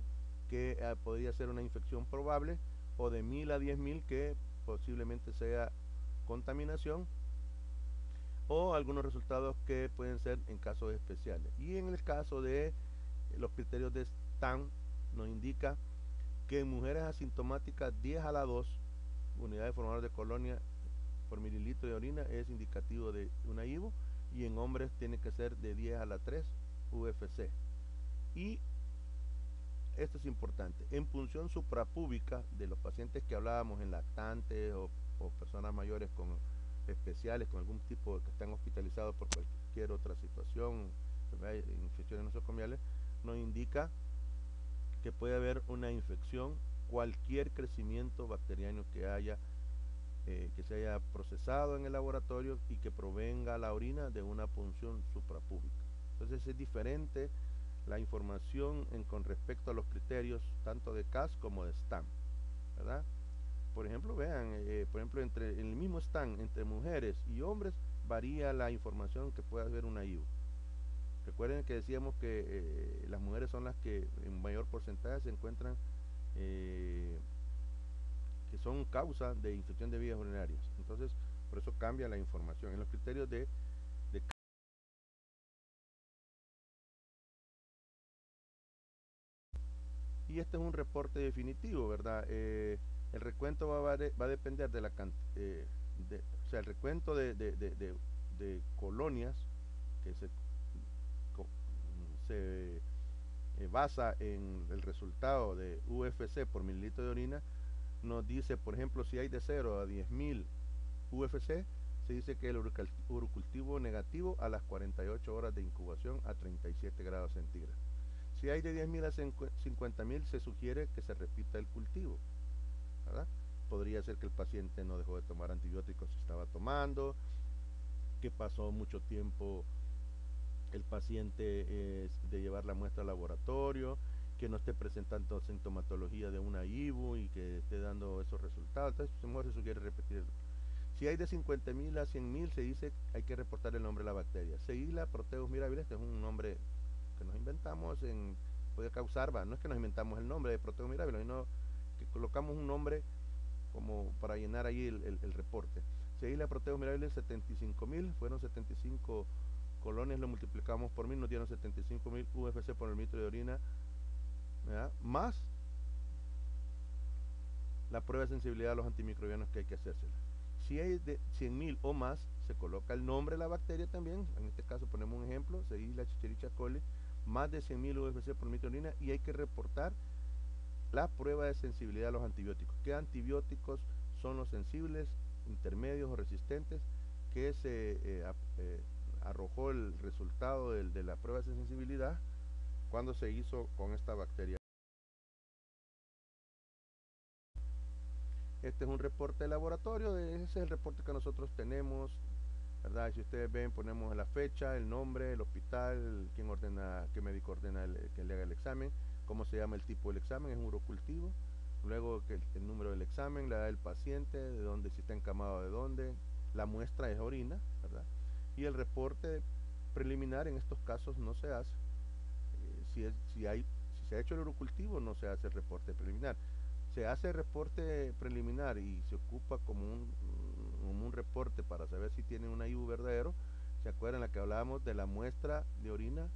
que podría ser una infección probable, o de 1.000 a 10.000 que posiblemente sea contaminación, o algunos resultados que pueden ser en casos especiales. Y en el caso de los criterios de STAN nos indica que en mujeres asintomáticas 10 a la 2 unidades formadoras de colonia por mililitro de orina es indicativo de una IVO, y en hombres tiene que ser de 10 a la 3 UFC. Y esto es importante, en punción suprapúbica de los pacientes que hablábamos, en lactantes o personas mayores con especiales, con algún tipo que están hospitalizados por cualquier otra situación, infecciones nosocomiales, nos indica que puede haber una infección, cualquier crecimiento bacteriano que haya que se haya procesado en el laboratorio y que provenga la orina de una punción suprapúbica. Entonces es diferente la información con respecto a los criterios tanto de CAS como de STAN, ¿verdad? Por ejemplo, vean, por ejemplo, entre el mismo STAN, entre mujeres y hombres, varía la información que puede haber una IVO. Recuerden que decíamos que las mujeres son las que en mayor porcentaje se encuentran que son causa de infección de vías urinarias. Entonces, por eso cambia la información. En los criterios de y este es un reporte definitivo, ¿verdad? El recuento va a depender de la cantidad, o sea, el recuento de colonias que se basa en el resultado de UFC por mililitro de orina, nos dice, por ejemplo, si hay de 0 a 10.000 UFC, se dice que el urocultivo negativo a las 48 horas de incubación a 37 grados centígrados. Si hay de 10.000 a 50.000, se sugiere que se repita el cultivo, ¿verdad? Podría ser que el paciente no dejó de tomar antibióticos si estaba tomando, que pasó mucho tiempo el paciente de llevar la muestra al laboratorio, que no esté presentando sintomatología de una IBU y que esté dando esos resultados. Entonces, mejor se sugiere repetir. Si hay de 50.000 a 100.000, se dice que hay que reportar el nombre de la bacteria. Seguila Proteus mirabilis, que es un nombre que nos inventamos, puede causar, no es que nos inventamos el nombre de Proteus mirabilis, sino que colocamos un nombre como para llenar ahí el reporte. Seguila Proteus mirabilis 75.000, fueron 75 colonias, lo multiplicamos por 1000, nos dieron 75.000 UFC por el litro de orina, ¿verdad? Más la prueba de sensibilidad a los antimicrobianos que hay que hacérsela. Si hay de 100.000 o más, se coloca el nombre de la bacteria también. En este caso ponemos un ejemplo, Seguí Chicherichia coli, más de 100.000 UFC por litro de orina, y hay que reportar la prueba de sensibilidad a los antibióticos. ¿Qué antibióticos son los sensibles, intermedios o resistentes? Que se arrojó el resultado de la prueba de sensibilidad cuando se hizo con esta bacteria. Este es un reporte de laboratorio, ese es el reporte que nosotros tenemos, ¿verdad? Si ustedes ven, ponemos la fecha, el nombre, el hospital, quién ordena, qué médico ordena que le haga el examen, cómo se llama el tipo del examen, es un urocultivo, luego el número del examen, la edad del paciente, de dónde, si está encamado de dónde, la muestra es orina, ¿verdad? Y el reporte preliminar en estos casos no se hace. Si se ha hecho el urocultivo, no se hace el reporte preliminar. Se hace el reporte preliminar y se ocupa como un reporte para saber si tiene una IBU verdadero. ¿Se acuerdan la que hablábamos de la muestra de orina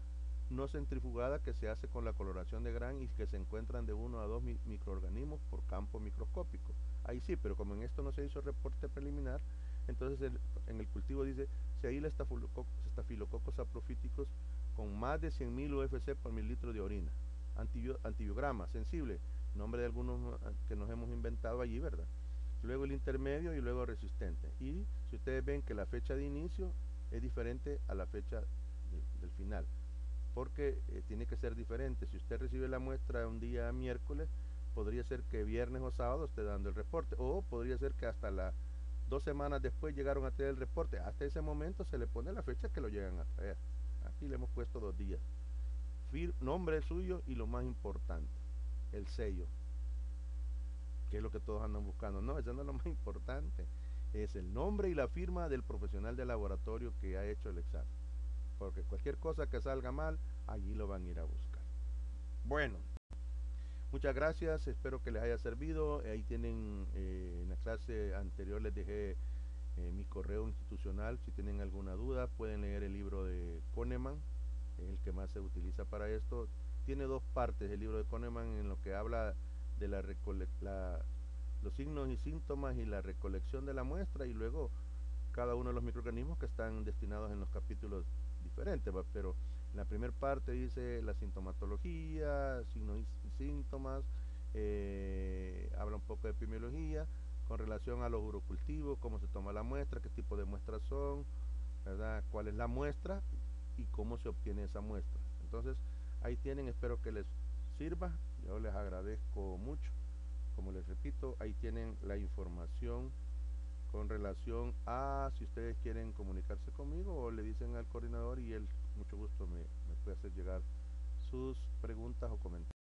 no centrifugada que se hace con la coloración de Gram y que se encuentran de 1 a 2 microorganismos por campo microscópico? Ahí sí, pero como en esto no se hizo reporte preliminar, entonces en el cultivo dice si ahí la Staphylococcus saprophyticus con más de 100.000 UFC por mililitro de orina. Antibiograma sensible, nombre de algunos que nos hemos inventado allí, ¿verdad? Luego el intermedio y luego resistente. Y si ustedes ven que la fecha de inicio es diferente a la fecha del final, porque tiene que ser diferente. Si usted recibe la muestra un día miércoles, podría ser que viernes o sábado esté dando el reporte, o podría ser que hasta 2 semanas después llegaron a traer el reporte. Hasta ese momento se le pone la fecha que lo llegan a traer. Aquí le hemos puesto 2 días. Nombre suyo y lo más importante, el sello, que es lo que todos andan buscando. No, eso no es lo más importante, es el nombre y la firma del profesional de laboratorio que ha hecho el examen, porque cualquier cosa que salga mal, allí lo van a ir a buscar. Bueno, muchas gracias, espero que les haya servido. Ahí tienen, en la clase anterior les dejé mi correo institucional. Si tienen alguna duda pueden leer el libro de Kahneman, el que más se utiliza para esto. Tiene 2 partes el libro de Kahneman, en lo que habla de los signos y síntomas y la recolección de la muestra, y luego cada uno de los microorganismos que están destinados en los capítulos diferentes, ¿va? Pero en la primera parte dice la sintomatología, signos y síntomas, habla un poco de epidemiología con relación a los urocultivos, cómo se toma la muestra, qué tipo de muestras son, ¿verdad? Cuál es la muestra y cómo se obtiene esa muestra. Entonces ahí tienen, espero que les sirva. Yo les agradezco mucho. Como les repito, ahí tienen la información con relación a si ustedes quieren comunicarse conmigo o le dicen al coordinador y él mucho gusto me puede hacer llegar sus preguntas o comentarios.